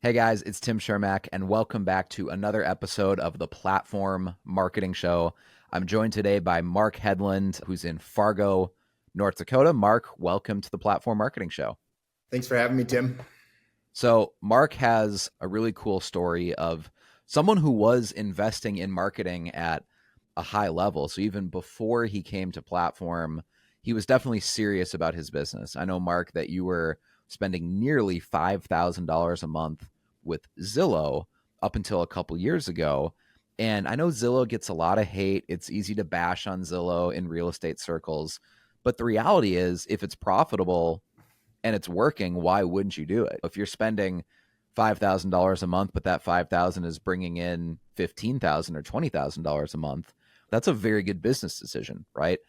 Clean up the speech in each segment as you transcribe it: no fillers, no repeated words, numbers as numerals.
Hey guys, it's Tim Shermack, and welcome back to another episode of the Platform Marketing Show. I'm joined today by Marc Hedlund, who's in Fargo, North Dakota. Marc, welcome to the Platform Marketing Show. Thanks for having me, Tim. So, Marc has a really cool story of someone who was investing in marketing at a high level. So, even before he came to Platform, he was definitely serious about his business. I know, Marc, that you were spending nearly $5,000 a month with Zillow up until a couple years ago. And I know Zillow gets a lot of hate. It's easy to bash on Zillow in real estate circles. But the reality is, if it's profitable and it's working, why wouldn't you do it? If you're spending $5,000 a month, but that 5,000 is bringing in 15,000 or $20,000 a month, that's a very good business decision, right?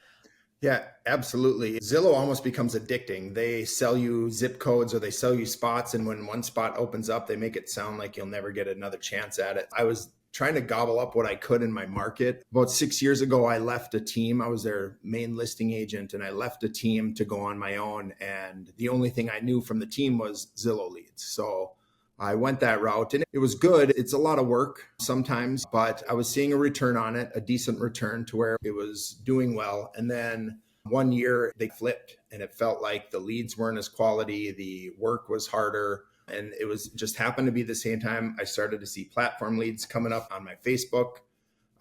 Yeah, absolutely. Zillow almost becomes addicting. They sell you zip codes or they sell you spots. And when one spot opens up, they make it sound like you'll never get another chance at it. I was trying to gobble up what I could in my market. About 6 years ago, I left a team. I was their main listing agent and I left a team to go on my own. And the only thing I knew from the team was Zillow leads. So I went that route and it was good. It's a lot of work sometimes, but I was seeing a return on it, a decent return to where it was doing well. And then one year they flipped and it felt like the leads weren't as quality, the work was harder. And it was just happened to be the same time I started to see platform leads coming up on my Facebook.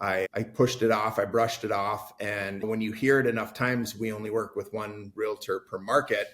I pushed it off, I brushed it off. And when you hear it enough times, we only work with one realtor per market.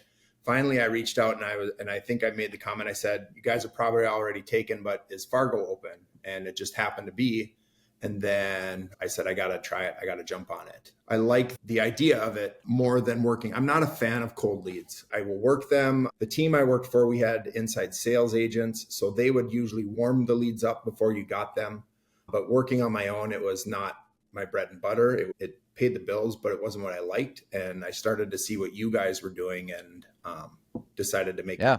Finally, I reached out and I think I made the comment. I said, "You guys are probably already taken, but is Fargo open?" And it just happened to be. And then I said, I got to try it. I got to jump on it. I like the idea of it more than working. I'm not a fan of cold leads. I will work them. The team I worked for, we had inside sales agents. So they would usually warm the leads up before you got them. But working on my own, it was not my bread and butter. It paid the bills, but it wasn't what I liked. And I started to see what you guys were doing and decided to make it. Yeah.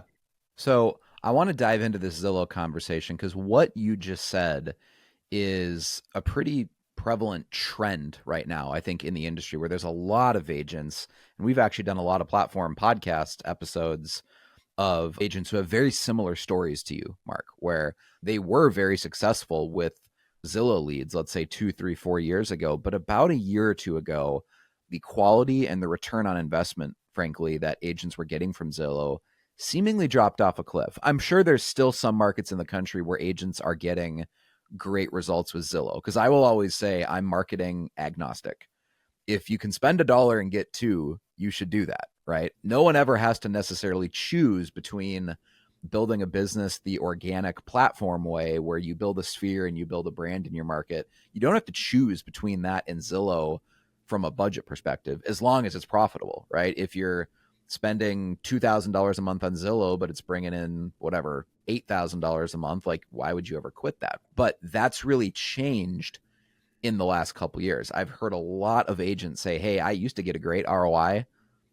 So I want to dive into this Zillow conversation because what you just said is a pretty prevalent trend right now, I think, in the industry where there's a lot of agents. And we've actually done a lot of platform podcast episodes of agents who have very similar stories to you, Marc, where they were very successful with Zillow leads, let's say 2, 3, 4 years ago. But about a year or two ago, the quality and the return on investment, frankly, that agents were getting from Zillow seemingly dropped off a cliff. I'm sure there's still some markets in the country where agents are getting great results with Zillow, because I will always say I'm marketing agnostic. If you can spend $1 and get $2, you should do that, right? No one ever has to necessarily choose between building a business the organic platform way, where you build a sphere and you build a brand in your market. You don't have to choose between that and Zillow from a budget perspective, as long as it's profitable, right? If you're spending $2,000 a month on Zillow, but it's bringing in whatever, $8,000 a month, like why would you ever quit that? But that's really changed in the last couple of years. I've heard a lot of agents say, hey, I used to get a great ROI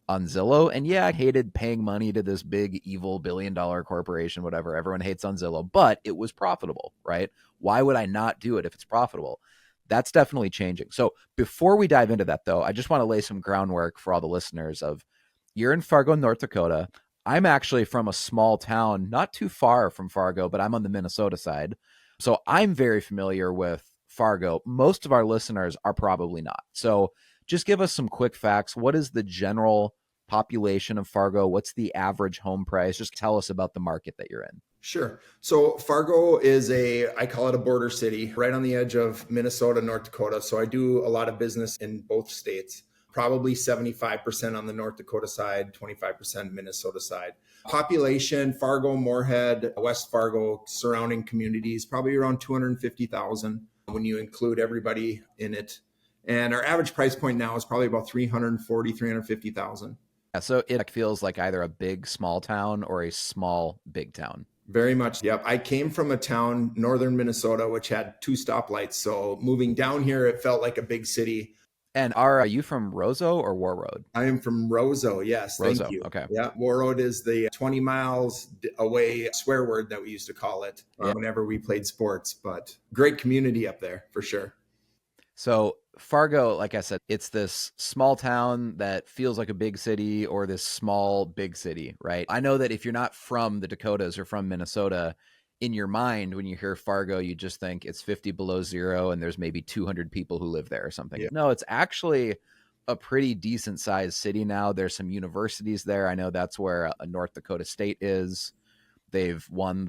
on Zillow. And yeah, I hated paying money to this big, evil billion-dollar corporation, whatever everyone hates on Zillow, but it was profitable, right? Why would I not do it if it's profitable? That's definitely changing. So before we dive into that, though, I just want to lay some groundwork for all the listeners of, you're in Fargo, North Dakota. I'm actually from a small town, not too far from Fargo, but I'm on the Minnesota side. So I'm very familiar with Fargo. Most of our listeners are probably not. So just give us some quick facts. What is the general population of Fargo? What's the average home price? Just tell us about the market that you're in. Sure. So Fargo is I call it a border city right on the edge of Minnesota, North Dakota. So I do a lot of business in both states, probably 75% on the North Dakota side, 25% Minnesota side. Population, Fargo, Moorhead, West Fargo, surrounding communities, probably around 250,000 when you include everybody in it. And our average price point now is probably about 340, 350,000. Yeah, so it feels like either a big small town or a small big town. Very much. Yep. I came from a town, northern Minnesota, which had 2 stoplights. So moving down here, it felt like a big city. And are you from Roseau or War Road? I am from Roseau. Yes. Roseau. Thank you. Okay. Yeah. War Road is the 20 miles away swear word that we used to call it whenever we played sports, but great community up there for sure. So Fargo, like I said, it's this small town that feels like a big city, or this small big city, right? I know that if you're not from the Dakotas or from Minnesota, in your mind, when you hear Fargo, you just think it's 50 below zero and there's maybe 200 people who live there or something. Yeah. No, it's actually a pretty decent sized city now. There's some universities there. I know that's where North Dakota State is. They've won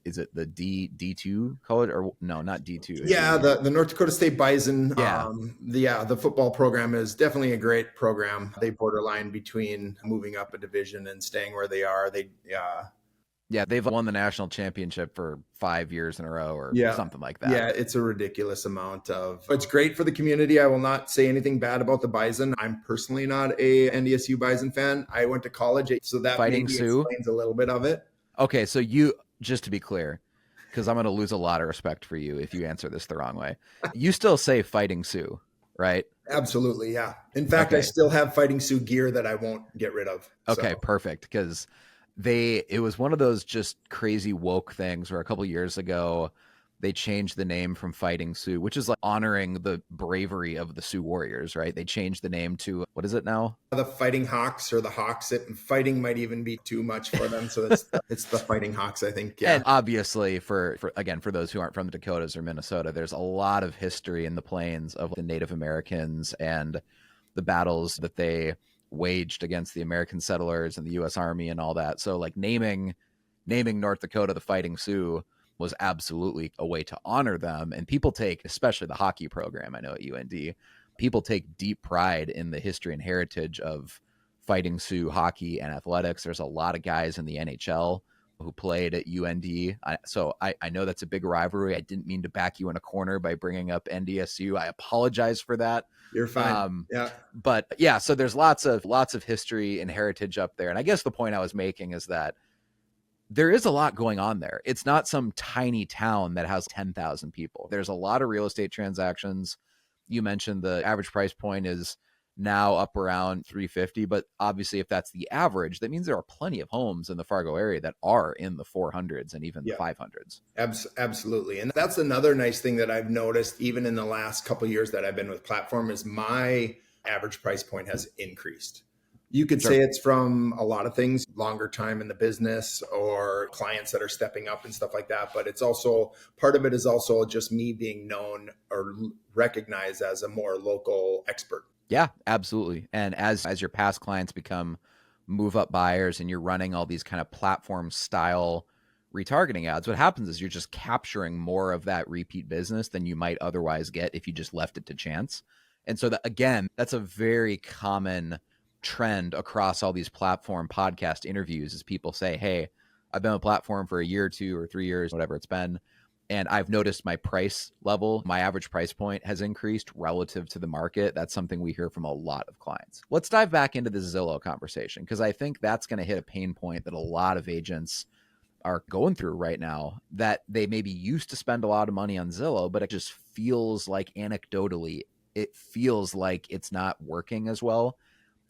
is it the D2 college, or no, not D2. It'd Yeah, be, the North Dakota State Bison, yeah. the football program is definitely a great program. They borderline between moving up a division and staying where they are. Yeah, they've won the national championship for 5 years in a row or Yeah. something like that. Yeah, it's a ridiculous amount of. It's great for the community. I will not say anything bad about the Bison. I'm personally not a NDSU Bison fan. I went to college, so that Fighting maybe Sioux. explains a little bit of it. Okay, so just to be clear, because I'm going to lose a lot of respect for you if you answer this the wrong way. You still say Fighting Sioux, right? Absolutely, yeah. In fact, I Okay. still have Fighting Sioux gear that I won't get rid of. Okay, So perfect. Because it was one of those just crazy woke things where a couple years ago they changed the name from Fighting Sioux, which is like honoring the bravery of the Sioux warriors, right? They changed the name to, what is it now? the Fighting Hawks or the Hawks, fighting might even be too much for them. So it's the Fighting Hawks, I think. Yeah. And obviously, for again, for those who aren't from the Dakotas or Minnesota, there's a lot of history in the plains of the Native Americans and the battles that they waged against the American settlers and the U.S. Army and all that. So, like naming North Dakota the Fighting Sioux was absolutely a way to honor them. And people take, especially the hockey program, I know at UND, people take deep pride in the history and heritage of Fighting Sioux hockey and athletics. There's a lot of guys in the NHL who played at UND. So I know that's a big rivalry. I didn't mean to back you in a corner by bringing up NDSU. I apologize for that. You're fine. Yeah. But yeah, so there's lots of history and heritage up there. And I guess the point I was making is that there is a lot going on there. It's not some tiny town that has 10,000 people. There's a lot of real estate transactions. You mentioned the average price point is now up around 350, but obviously if that's the average, that means there are plenty of homes in the Fargo area that are in the 400s and even the Yeah. 500s. Absolutely. And that's another nice thing that I've noticed even in the last couple of years that I've been with Platform is my average price point has increased. You could say it's from a lot of things, longer time in the business or clients that are stepping up and stuff like that. But it's also part of it is also just me being known or recognized as a more local expert. Yeah, absolutely. And as your past clients become move up buyers and you're running all these kind of platform style retargeting ads, what happens is you're just capturing more of that repeat business than you might otherwise get if you just left it to chance. And so that, again, that's a very common trend across all these platform podcast interviews is people say, hey, I've been on a platform for a year or 2 or 3 years, whatever it's been. And I've noticed my price level, my average price point has increased relative to the market. That's something we hear from a lot of clients. Let's dive back into the Zillow conversation because I think that's going to hit a pain point that a lot of agents are going through right now, that they maybe used to spend a lot of money on Zillow, but it just feels like anecdotally, it feels like it's not working as well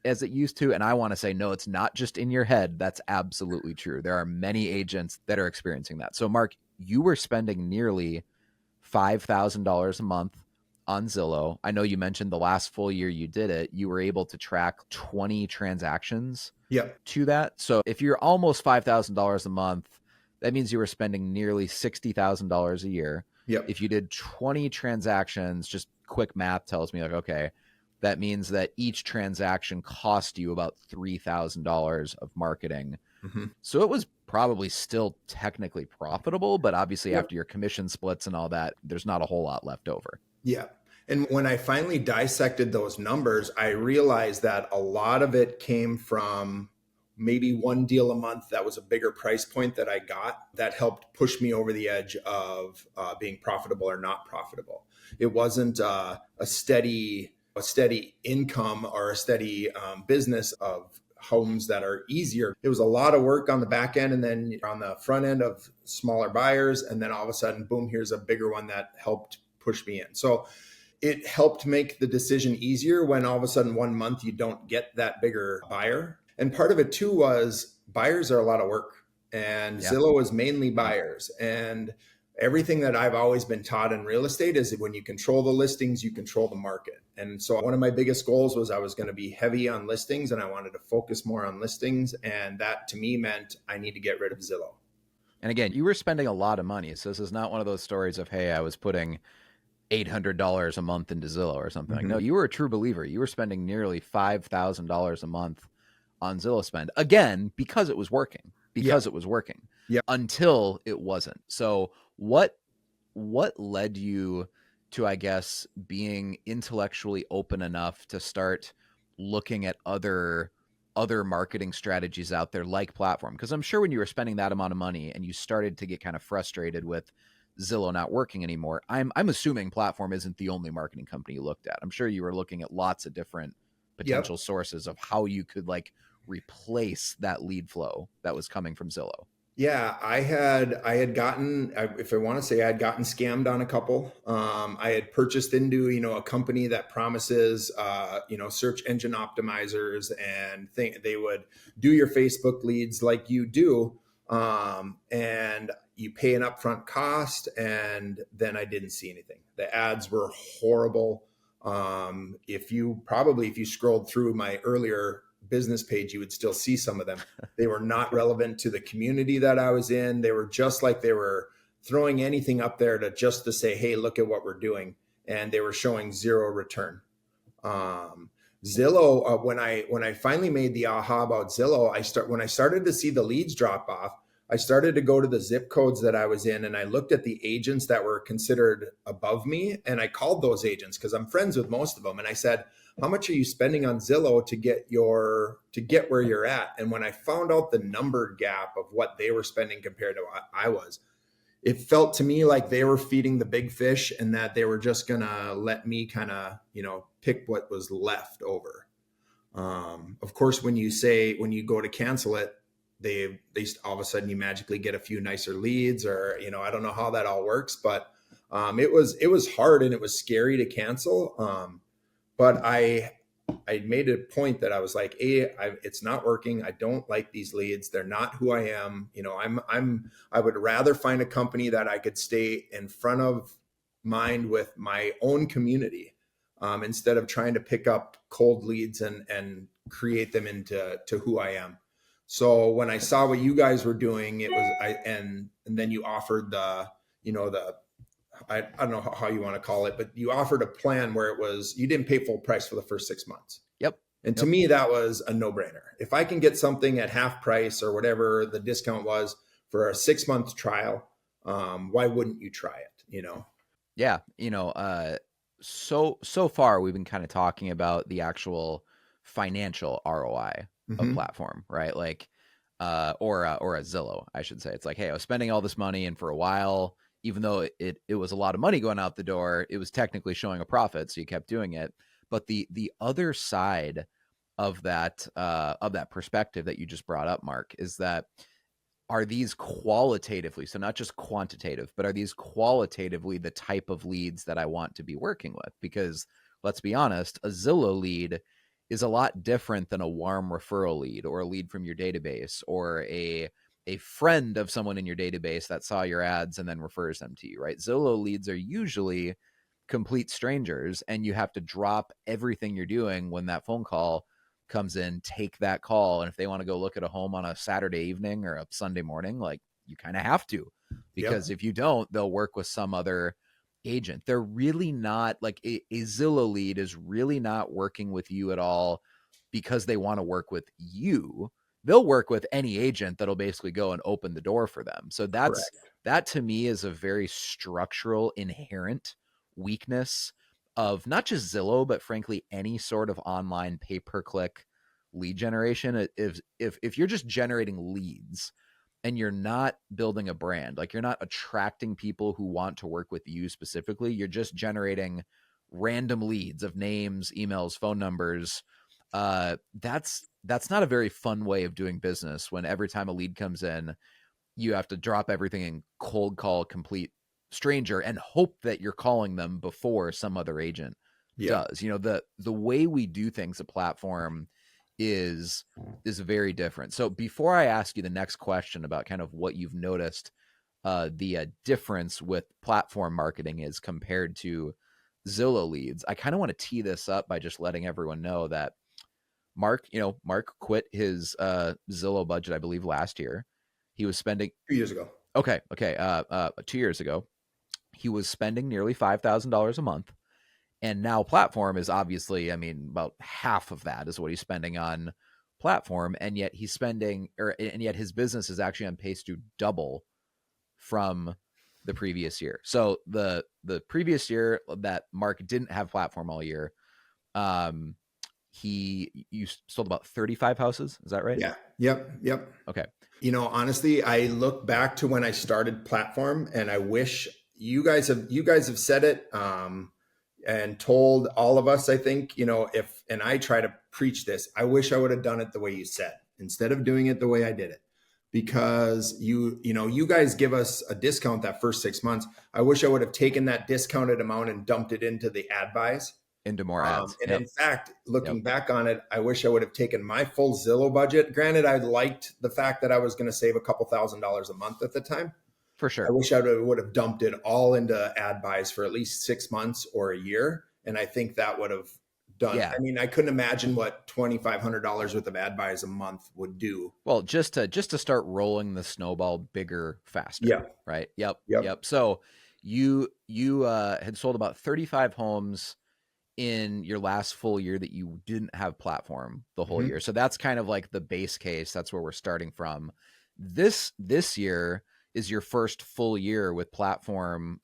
as it used to. And I want to say, no, it's not just in your head. That's absolutely true. There are many agents that are experiencing that. So Mark, you were spending nearly $5,000 a month on Zillow. I know you mentioned the last full year you did it, you were able to track 20 transactions to that. So if you're almost $5,000 a month, that means you were spending nearly $60,000 a year. Yep. If you did 20 transactions, just quick math tells me like, okay, that means that each transaction cost you about $3,000 of marketing. Mm-hmm. So it was probably still technically profitable, but obviously after your commission splits and all that, there's not a whole lot left over. Yeah. And when I finally dissected those numbers, I realized that a lot of it came from maybe one deal a month that was a bigger price point that I got that helped push me over the edge of being profitable or not profitable. It wasn't a steady income or a steady business of homes that are easier. It was a lot of work on the back end and then on the front end of smaller buyers. And then all of a sudden, boom, here's a bigger one that helped push me in. So it helped make the decision easier when all of a sudden 1 month you don't get that bigger buyer. And part of it too was buyers are a lot of work and Zillow is mainly buyers. And everything that I've always been taught in real estate is that when you control the listings, you control the market. And so one of my biggest goals was I was going to be heavy on listings and I wanted to focus more on listings. And that to me meant I need to get rid of Zillow. And again, you were spending a lot of money. So this is not one of those stories of, hey, I was putting $800 a month into Zillow or something. Like, no, Hmm. you were a true believer. You were spending nearly $5,000 a month on Zillow spend. Again, because it was working. Yeah. Because it was working Yeah. until it wasn't. So what led you to, I guess, being intellectually open enough to start looking at other marketing strategies out there like platform? Because I'm sure when you were spending that amount of money and you started to get kind of frustrated with Zillow not working anymore, I'm assuming platform isn't the only marketing company you looked at. I'm sure you were looking at lots of different Yep. potential sources of how you could like replace that lead flow that was coming from Zillow. Yeah, I had gotten, if I want to say, I had gotten scammed on a couple. I had purchased into, a company that promises, search engine optimizers, and think they would do your Facebook leads like you do, and you pay an upfront cost, and then I didn't see anything. The ads were horrible. If you scrolled through my earlier business page, you would still see some of them. They were not relevant to the community that I was in. They were just like they were throwing anything up there to say, "Hey, look at what we're doing," and they were showing zero return. Um, Zillow, when I finally made the aha about Zillow, when I started to see the leads drop off, I started to go to the zip codes that I was in, and I looked at the agents that were considered above me, and I called those agents because I'm friends with most of them, and I said, "How much are you spending on Zillow to get where you're at?" And when I found out the number gap of what they were spending compared to what I was, it felt to me like they were feeding the big fish and that they were just gonna let me kind of pick what was left over. Of course, when you go to cancel it, they all of a sudden you magically get a few nicer leads, or I don't know how that all works, but it was hard and it was scary to cancel. But I made a point that I was like, it's not working. I don't like these leads. They're not who I am. I would rather find a company that I could stay in front of mind with my own community, instead of trying to pick up cold leads and create them into who I am. So when I saw what you guys were doing, it was and then you offered the I don't know how you want to call it, but you offered a plan where it was you didn't pay full price for the first 6 months. Yep. And to Yep. me, that was a no brainer. If I can get something at half price or whatever the discount was for a 6 month trial, why wouldn't you try it? Yeah, so far we've been kind of talking about the actual financial ROI of Mm-hmm. platform, right? Like, or a Zillow, I should say. It's like, hey, I was spending all this money, and for a while, even though it was a lot of money going out the door, it was technically showing a profit, so you kept doing it. But the other side of that perspective that you just brought up, Mark, is that are these qualitatively, so not just quantitative, but are these qualitatively the type of leads that I want to be working with? Because let's be honest, a Zillow lead is a lot different than a warm referral lead or a lead from your database or a friend of someone in your database that saw your ads and then refers them to you, right? Zillow leads are usually complete strangers, and you have to drop everything you're doing when that phone call comes in, take that call. And if they want to go look at a home on a Saturday evening or a Sunday morning, like, you kind of have to, because Yep. if you don't, they'll work with some other agent. They're really not like a Zillow lead is really not working with you at all because they want to work with you. They'll work with any agent that'll basically go and open the door for them. So Correct. that to me is a very structural inherent weakness of not just Zillow, but frankly any sort of online pay per click lead generation. If you're just generating leads and you're not building a brand, like you're not attracting people who want to work with you specifically, you're just generating random leads of names, emails, phone numbers. That's not a very fun way of doing business when every time a lead comes in, you have to drop everything and cold call a complete stranger and hope that you're calling them before some other agent Yeah. does. The way we do things a platform is very different. So before I ask you the next question about kind of what you've noticed, the difference with platform marketing is compared to Zillow leads, I kind of want to tee this up by just letting everyone know that Mark quit his Zillow budget, I believe, last year. He was spending 2 years ago. Okay. 2 years ago, he was spending nearly $5,000 a month. And now platform is obviously, I mean, about half of that is what he's spending on platform. And yet his business is actually on pace to double from the previous year. So the previous year that Mark didn't have platform all year, um, you sold about 35 houses. Is that right? Yeah. Yep. Yep. Okay. Honestly, I look back to when I started platform, and I wish you guys have said it, and told all of us, I think, if, and I try to preach this, I wish I would have done it the way you said instead of doing it the way I did it. Because you guys give us a discount that first 6 months. I wish I would have taken that discounted amount and dumped it into the ad buys. Into more ads. And Yep. in fact, Yep. looking back on it, I wish I would have taken my full Zillow budget. Granted, I liked the fact that I was going to save a couple $1,000s a month at the time. For I sure. wish I would have dumped it all into ad buys for at least 6 months or a year. And I think that would have done, Yeah. I mean, I couldn't imagine what $2,500 worth of ad buys a month would do. Well, just to start rolling the snowball bigger, faster, Yeah. right? Yep. Yep. Yep. So you had sold about 35 homes in your last full year that you didn't have platform the whole Mm-hmm. year. So that's kind of like the base case. That's where we're starting from. This year is your first full year with platform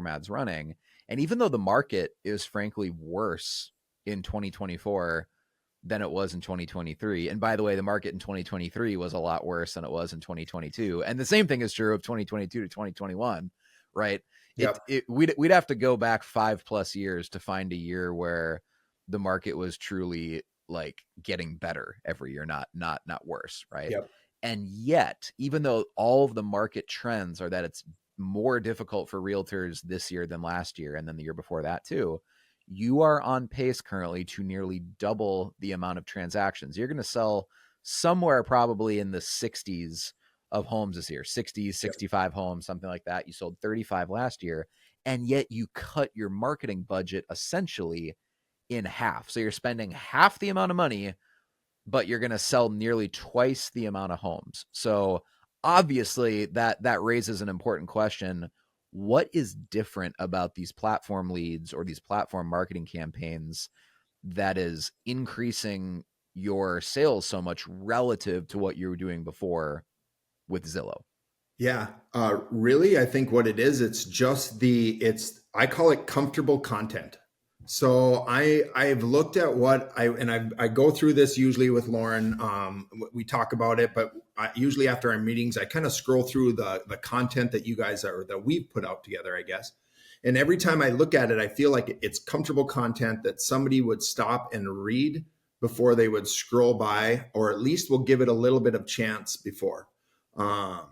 ads running. And even though the market is frankly worse in 2024 than it was in 2023. And by the way, the market in 2023 was a lot worse than it was in 2022. And the same thing is true of 2022 to 2021, right? Yep. We'd have to go back 5+ years to find a year where the market was truly like getting better every year, not worse, right? Yep. And yet, even though all of the market trends are that it's more difficult for realtors this year than last year and then the year before that too, you are on pace currently to nearly double the amount of transactions. You're going to sell somewhere probably in the 60s of homes this year, 60s, Yep. 65 homes, something like that. You sold 35 last year, and yet you cut your marketing budget essentially in half. So you're spending half the amount of money, but you're going to sell nearly twice the amount of homes. So obviously that raises an important question. What is different about these platform leads or these platform marketing campaigns that is increasing your sales so much relative to what you were doing before with Zillow? Yeah, really, I think what it is, I call it comfortable content. So I've looked at I go through this usually with Lauren. We talk about it, but usually after our meetings, I kind of scroll through the content that you guys are that we've put out together, I guess. And every time I look at it, I feel like it's comfortable content that somebody would stop and read before they would scroll by, or at least will give it a little bit of chance before. Um,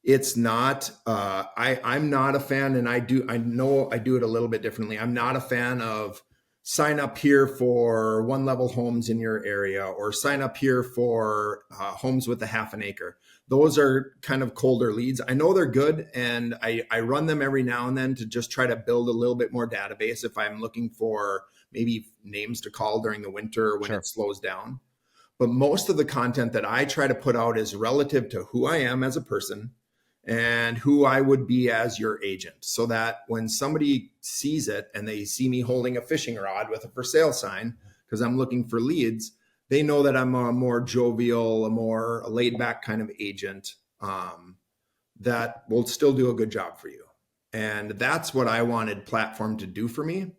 it's not I'm not a fan, and I know I do it a little bit differently. I'm not a fan of sign up here for one level homes in your area, or sign up here for homes with a half an acre. Those are kind of colder leads. I know they're good, and I run them every now and then to just try to build a little bit more database if I'm looking for maybe names to call during the winter when Sure. it slows down. But most of the content that I try to put out is relative to who I am as a person and who I would be as your agent, so that when somebody sees it and they see me holding a fishing rod with a for sale sign, because I'm looking for leads, they know that I'm a more jovial, a more laid back kind of agent, that will still do a good job for you. And that's what I wanted platform to do for me.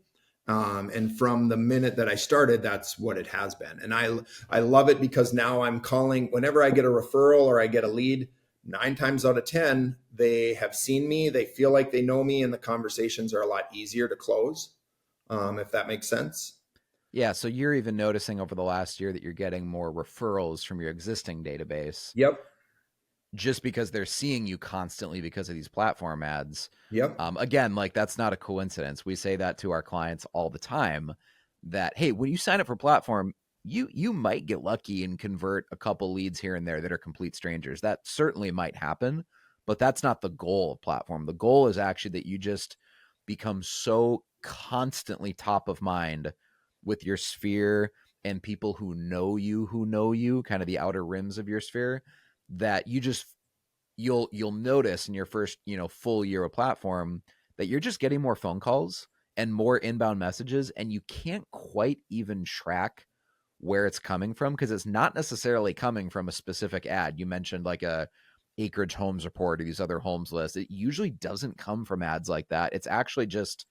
And from the minute that I started, that's what it has been. And I love it because now I'm calling whenever I get a referral or I get a lead. 9 times out of 10, they have seen me, they feel like they know me, and the conversations are a lot easier to close, if that makes sense. Yeah, so you're even noticing over the last year that you're getting more referrals from your existing database Yep. just because they're seeing you constantly because of these platform ads. Yep. Again, like that's not a coincidence. We say that to our clients all the time that, hey, when you sign up for platform, you might get lucky and convert a couple leads here and there that are complete strangers. That certainly might happen, but that's not the goal of platform. The goal is actually that you just become so constantly top of mind with your sphere and people who know you, kind of the outer rims of your sphere, that you'll notice in your first, full year of platform that you're just getting more phone calls and more inbound messages, and you can't quite even track where it's coming from because it's not necessarily coming from a specific ad. You mentioned like a acreage homes report or these other homes lists. It usually doesn't come from ads like that. It's actually just,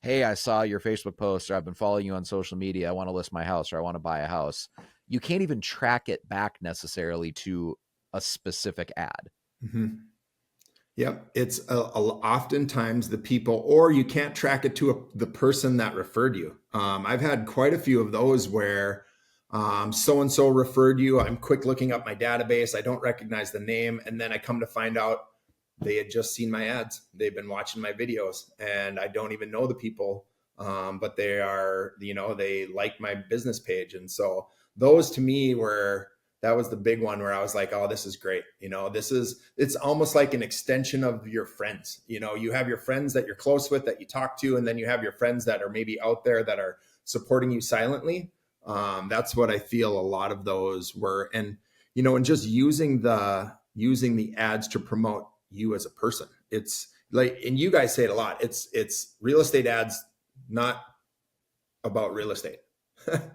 hey, I saw your Facebook post, or I've been following you on social media. I want to list my house, or I want to buy a house. You can't even track it back necessarily to a specific ad. Mm-hmm. Yep. It's oftentimes the people, or you can't track it to the person that referred you. I've had quite a few of those where so and so referred you. I'm quick looking up my database. I don't recognize the name. And then I come to find out they had just seen my ads. They've been watching my videos, and I don't even know the people. But they are, they like my business page. And so those to me were, that was the big one where I was like, oh, this is great. It's almost like an extension of your friends. You have your friends that you're close with that you talk to, and then you have your friends that are maybe out there that are supporting you silently. That's what I feel a lot of those were. And just using the ads to promote you as a person. It's like, and you guys say it a lot. It's real estate ads, not about real estate.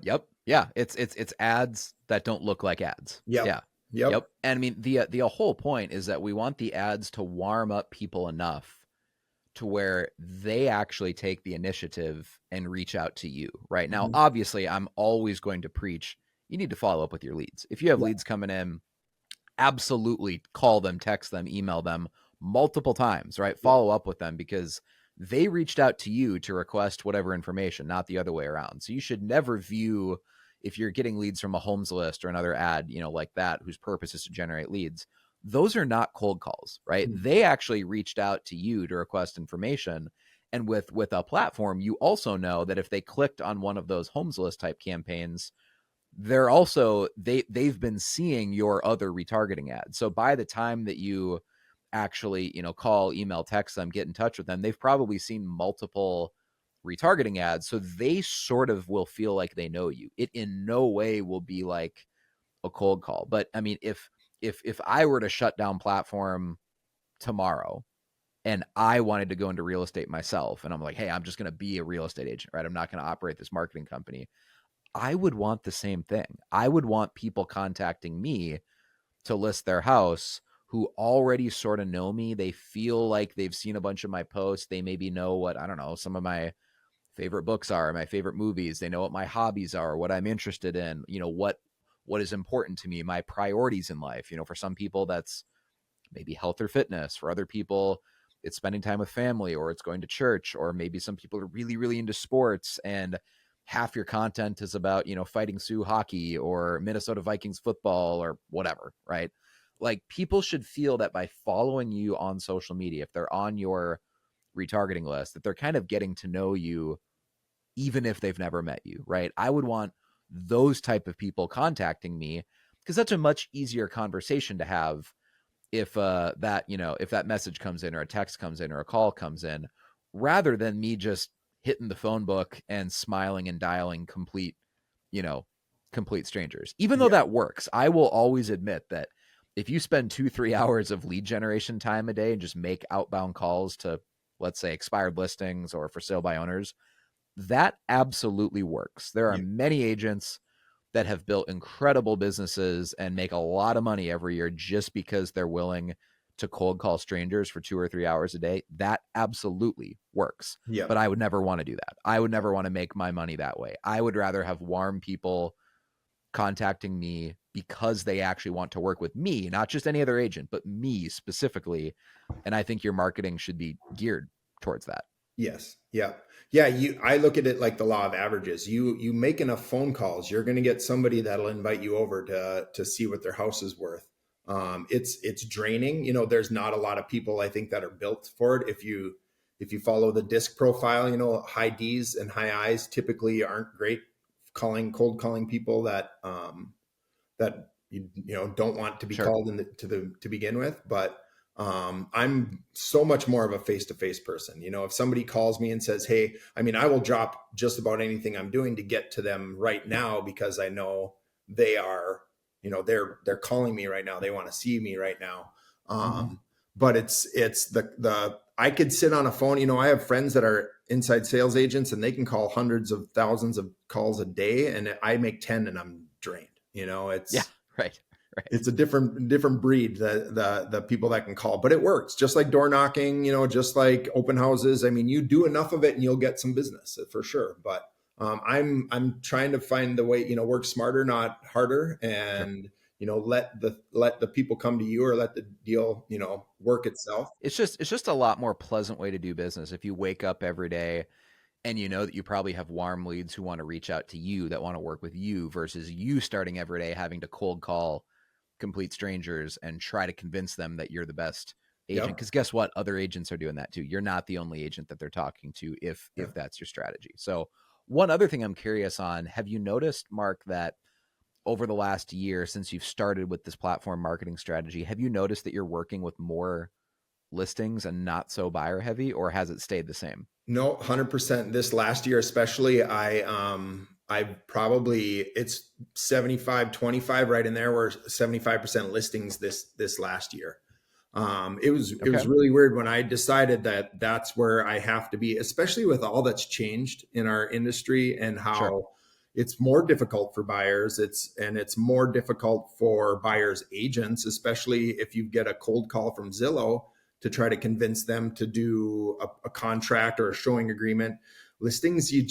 Yep. Yeah. It's ads that don't look like ads. Yep. Yeah. Yep. Yep. And I mean, the whole point is that we want the ads to warm up people enough to where they actually take the initiative and reach out to you. Right now, Mhm. obviously, I'm always going to preach, you need to follow up with your leads. If you have Yeah. leads coming in, absolutely call them, text them, email them multiple times, right? Yeah. Follow up with them because they reached out to you to request whatever information, not the other way around. So you should never view, if you're getting leads from a homes list or another ad, like that, whose purpose is to generate leads, those are not cold calls, right? Mhm. They actually reached out to you to request information. And with a platform, you also know that if they clicked on one of those homes list type campaigns, they're also they've been seeing your other retargeting ads. So by the time that you actually, call, email, text them, get in touch with them, they've probably seen multiple retargeting ads. So they sort of will feel like they know you. It in no way will be like a cold call. But I mean, if I were to shut down platform tomorrow and I wanted to go into real estate myself, and I'm like, hey, I'm just going to be a real estate agent, right? I'm not going to operate this marketing company. I would want the same thing. I would want people contacting me to list their house who already sort of know me. They feel like they've seen a bunch of my posts. They maybe know what, I don't know, some of my favorite books are, my favorite movies. They know what my hobbies are, what I'm interested in, what is important to me, my priorities in life. For some people that's maybe health or fitness. For other people, it's spending time with family, or it's going to church, or maybe some people are really, really into sports and half your content is about, fighting Sioux hockey or Minnesota Vikings football or whatever, right? Like people should feel that by following you on social media, if they're on your retargeting list, that they're kind of getting to know you even if they've never met you, right? I would want those type of people contacting me because that's a much easier conversation to have if if that message comes in or a text comes in or a call comes in, rather than me just hitting the phone book and smiling and dialing you know complete strangers. Even though Yeah. that works, I will always admit that if you spend 2-3 hours of lead generation time a day and just make outbound calls to, let's say, expired listings or for sale by owners, that absolutely works. There are Yeah. many agents that have built incredible businesses and make a lot of money every year just because they're willing to cold call strangers for 2 or 3 hours a day. That absolutely works. Yeah. But I would never want to do that. I would never want to make my money that way. I would rather have warm people contacting me because they actually want to work with me, not just any other agent, but me specifically. And I think your marketing should be geared towards that. Yes. Yeah. Yeah. I look at it like the law of averages. You make enough phone calls, you're going to get somebody that'll invite you over to see what their house is worth. It's draining. There's not a lot of people I think that are built for it. If you follow the disc profile, high D's and high I's typically aren't great cold calling people that don't want to be Sure. called to begin with. But I'm so much more of a face-to-face person. If somebody calls me and says, hey, I mean, I will drop just about anything I'm doing to get to them right now because I know they are, they're calling me right now, they want to see me right now. Mm-hmm. But it's the I could sit on a phone. I have friends that are inside sales agents, and they can call hundreds of thousands of calls a day, and I make 10 and I'm drained. Yeah. Right. Right. It's a different breed, the people that can call, but it works just like door knocking, just like open houses. I mean, you do enough of it and you'll get some business for sure. But I'm trying to find the way, work smarter, not harder, Sure. and let the people come to you, or let the deal work itself. It's just a lot more pleasant way to do business if you wake up every day and you know that you probably have warm leads who want to reach out to you, that want to work with you, versus you starting every day having to cold call complete strangers and try to convince them that you're the best agent. Yep. Because guess what? Other agents are doing that too. You're not the only agent that they're talking to Yeah. if that's your strategy. So one other thing I'm curious on, have you noticed, Mark, that over the last year since you've started with this platform marketing strategy, have you noticed that you're working with more listings and not so buyer heavy, or has it stayed the same? No, 100%. This last year, especially, I probably, it's 75-25 right in there, where 75% listings this last year. It was Okay. really weird when I decided that that's where I have to be, especially with all that's changed in our industry, and Sure. how it's more difficult for buyers. It's more difficult for buyers agents, especially if you get a cold call from Zillow to try to convince them to do a contract or a showing agreement. Listings, you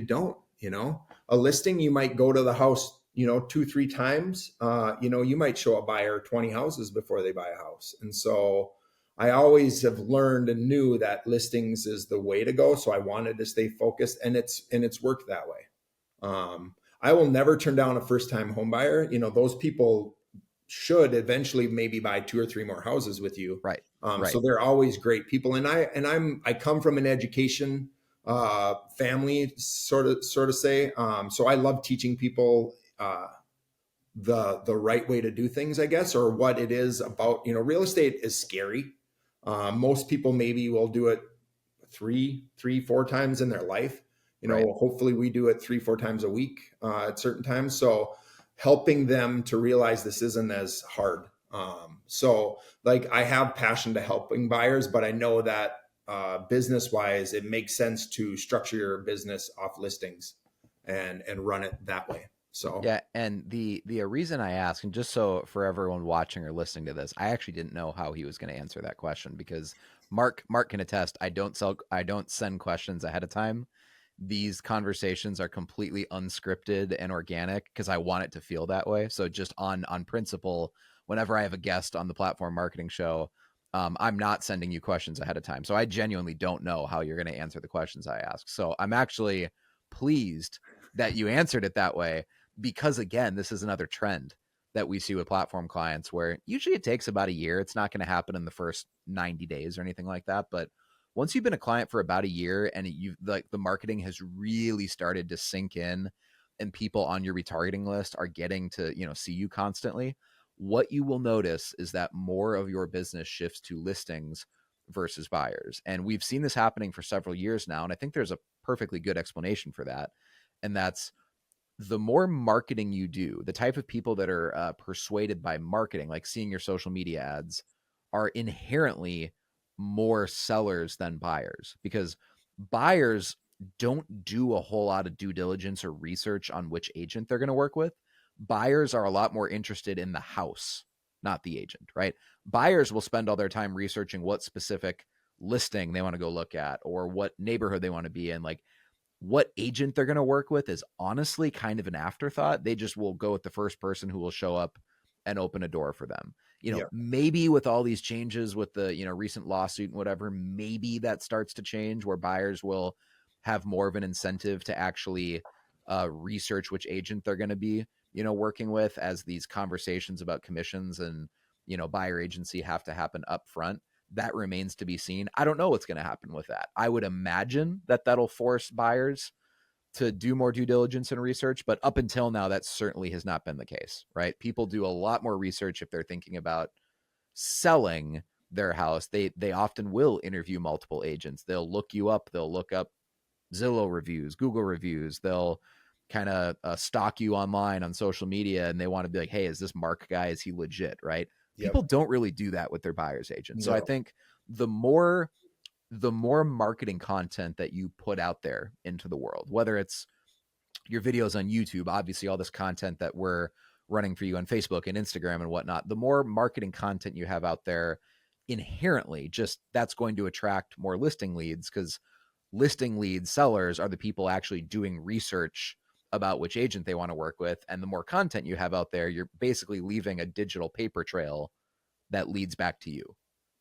don't. A listing, you might go to the house, 2-3 times. You might show a buyer 20 houses before they buy a house. And so I always have learned and knew that listings is the way to go. So I wanted to stay focused, and it's worked that way. I will never turn down a first time home buyer. Those people should eventually maybe buy 2 or 3 more houses with you. Right. So Right. they're always great people. And I come from an education family, sort of say. So I love teaching people the right way to do things, I guess, or what it is about. Real estate is scary. Most people maybe will do it 3, 4 times in their life. Right. Hopefully we do it 3, 4 times a week at certain times. So helping them to realize this isn't as hard. So like, I have passion to helping buyers, but I know that business wise, it makes sense to structure your business off listings and run it that way. So Yeah, and the reason I ask, and just so for everyone watching or listening to this, I actually didn't know how he was going to answer that question, because Mark can attest, I don't send questions ahead of time. These conversations are completely unscripted and organic because I want it to feel that way. So just on principle, whenever I have a guest on the platform marketing show, I'm not sending you questions ahead of time. So I genuinely don't know how you're going to answer the questions I ask. So I'm actually pleased that you answered it that way, because again, this is another trend that we see with platform clients, where usually it takes about a year. It's not going to happen in the first 90 days or anything like that. But once you've been a client for about a year and you like the marketing has really started to sink in and people on your retargeting list are getting to, see you constantly, what you will notice is that more of your business shifts to listings versus buyers. And we've seen this happening for several years now. And I think there's a perfectly good explanation for that. And that's the more marketing you do, the type of people that are persuaded by marketing, like seeing your social media ads, are inherently more sellers than buyers, because buyers don't do a whole lot of due diligence or research on which agent they're going to work with. Buyers are a lot more interested in the house, not the agent, right? Buyers will spend all their time researching what specific listing they want to go look at or what neighborhood they want to be in. Like, what agent they're going to work with is honestly kind of an afterthought. They just will go with the first person who will show up and open a door for them. yeah, Maybe with all these changes with the, recent lawsuit and whatever, maybe that starts to change where buyers will have more of an incentive to actually research which agent they're going to be, working with, as these conversations about commissions and, buyer agency have to happen up front. That remains to be seen. I don't know what's going to happen with that. I would imagine that that'll force buyers to do more due diligence and research, but up until now, that certainly has not been the case, right? People do a lot more research if they're thinking about selling their house. They often will interview multiple agents. They'll look you up. They'll look up Zillow reviews, Google reviews. They'll kind of stalk you online on social media, and they want to be like, hey, is this Mark guy? Is he legit? Right? People Yep. don't really do that with their buyer's agent. So I No. think the more the more marketing content that you put out there into the world, whether it's your videos on YouTube, obviously all this content that we're running for you on Facebook and Instagram and whatnot, the more marketing content you have out there, inherently just that's going to attract more listing leads, because listing lead sellers are the people actually doing research about which agent they want to work with. And the more content you have out there, you're basically leaving a digital paper trail that leads back to you.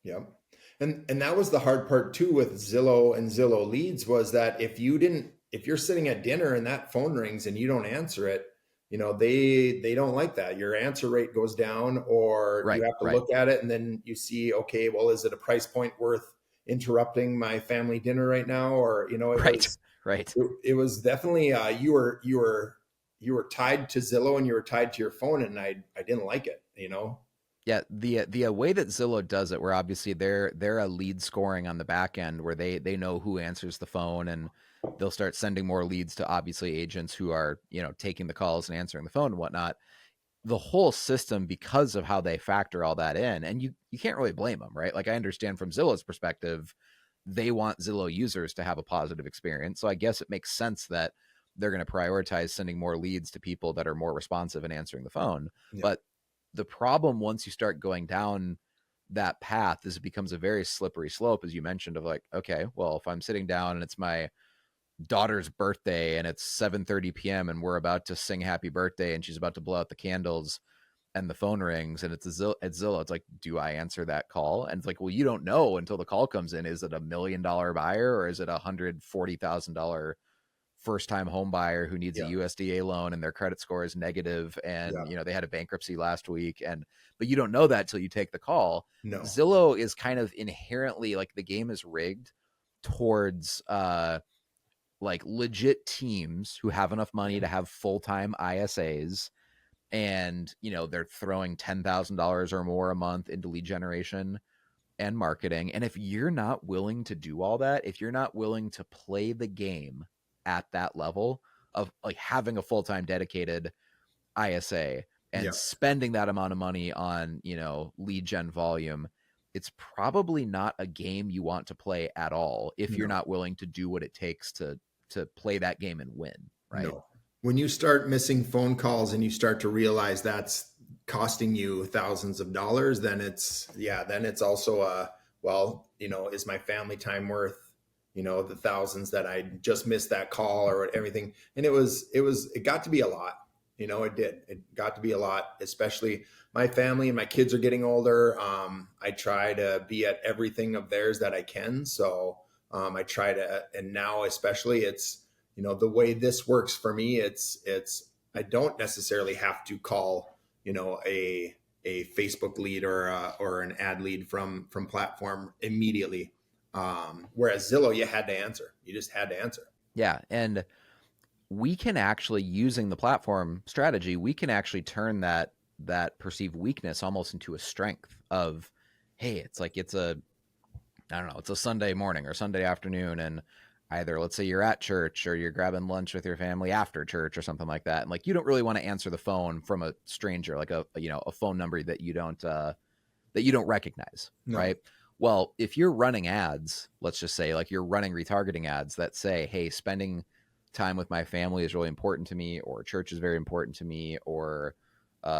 Yep. And that was the hard part too with Zillow and Zillow leads, was that if you're sitting at dinner and that phone rings and you don't answer it, they don't like that. Your answer rate goes down, or you Right, have to right, look at it and then you see, okay, well, is it a price point worth interrupting my family dinner right now? Or, right, right. it was definitely you were tied to Zillow and you were tied to your phone, and I didn't like it. Yeah, the way that Zillow does it, where obviously they're a lead scoring on the back end, where they know who answers the phone, and they'll start sending more leads to obviously agents who are taking the calls and answering the phone and whatnot. The whole system, because of how they factor all that in, and you can't really blame them, right? Like, I understand from Zillow's perspective, they want Zillow users to have a positive experience, so I guess it makes sense that they're going to prioritize sending more leads to people that are more responsive and answering the phone. Yep. But the problem, once you start going down that path, is it becomes a very slippery slope, as you mentioned, of like, okay, well, if I'm sitting down and it's my daughter's birthday and it's 7:30 p.m. and we're about to sing happy birthday and she's about to blow out the candles and the phone rings and it's Zillow, it's like, do I answer that call? And it's like, well, you don't know until the call comes in. Is it $1 million buyer, or is it $140,000 first time home buyer who needs a Yeah. USDA loan and their credit score is negative, and Yeah. they had a bankruptcy last week, and but you don't know that till you take the call. No. Zillow is kind of inherently, like, the game is rigged towards like legit teams who have enough money to have full-time ISAs, and they're throwing $10,000 or more a month into lead generation and marketing. And if you're not willing to do all that, if you're not willing to play the game at that level of like having a full-time dedicated ISA and Yeah. spending that amount of money on, lead gen volume, it's probably not a game you want to play at all if you're No. not willing to do what it takes to play that game and win, right? No. When you start missing phone calls and you start to realize that's costing you thousands of dollars, then it's also well, is my family time worth, the thousands that I just missed that call or everything. And it got to be a lot. It did. It got to be a lot, especially my family and my kids are getting older. I try to be at everything of theirs that I can. So I try to, and now especially it's, the way this works for me, it's I don't necessarily have to call a Facebook lead or an ad lead from platform immediately. Whereas Zillow, you had to answer. You just had to answer. Yeah, and we can actually, using the platform strategy, we can actually turn that perceived weakness almost into a strength of, hey, it's like, it's a, I don't know, it's a Sunday morning or Sunday afternoon, and either, let's say, you're at church or you're grabbing lunch with your family after church or something like that, and like, you don't really want to answer the phone from a stranger, like a phone number that you don't recognize, No. right? Well, if you're running ads, let's just say, like, you're running retargeting ads that say, hey, spending time with my family is really important to me, or church is very important to me, or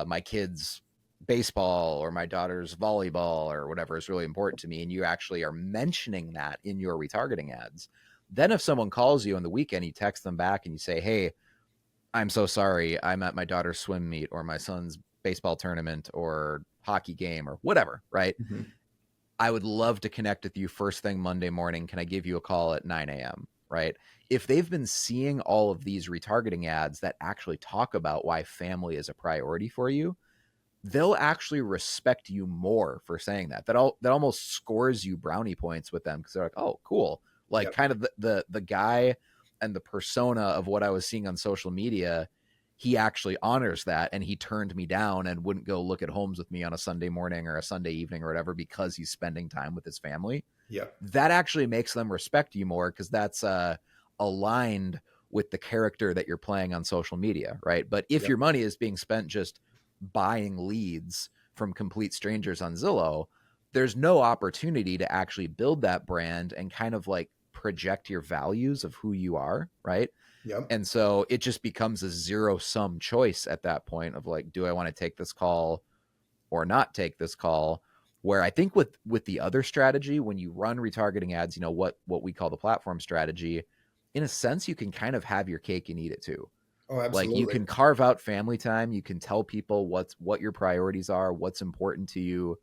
my kids baseball or my daughter's volleyball or whatever is really important to me, and you actually are mentioning that in your retargeting ads, then if someone calls you on the weekend, you text them back and you say, hey, I'm so sorry, I'm at my daughter's swim meet or my son's baseball tournament or hockey game or whatever, right? Mm-hmm. I would love to connect with you first thing Monday morning. Can I give you a call at 9 a.m.? Right? If they've been seeing all of these retargeting ads that actually talk about why family is a priority for you, they'll actually respect you more for saying that. That almost scores you brownie points with them, because they're like, oh, cool. Like, Yep. kind of the guy and the persona of what I was seeing on social media, he actually honors that, and he turned me down and wouldn't go look at homes with me on a Sunday morning or a Sunday evening or whatever, because he's spending time with his family. Yep. That actually makes them respect you more, because that's aligned with the character that you're playing on social media, right? But if Yep. your money is being spent just buying leads from complete strangers on Zillow, there's no opportunity to actually build that brand and kind of like project your values of who you are, right? Yep. And so it just becomes a zero sum choice at that point of like, do I want to take this call or not take this call? Where I think with the other strategy, when you run retargeting ads, you know, what we call the platform strategy, in a sense, you can kind of have your cake and eat it too. Oh, Like you absolutely. can carve out family time, you can tell people what your priorities are, what's important to you,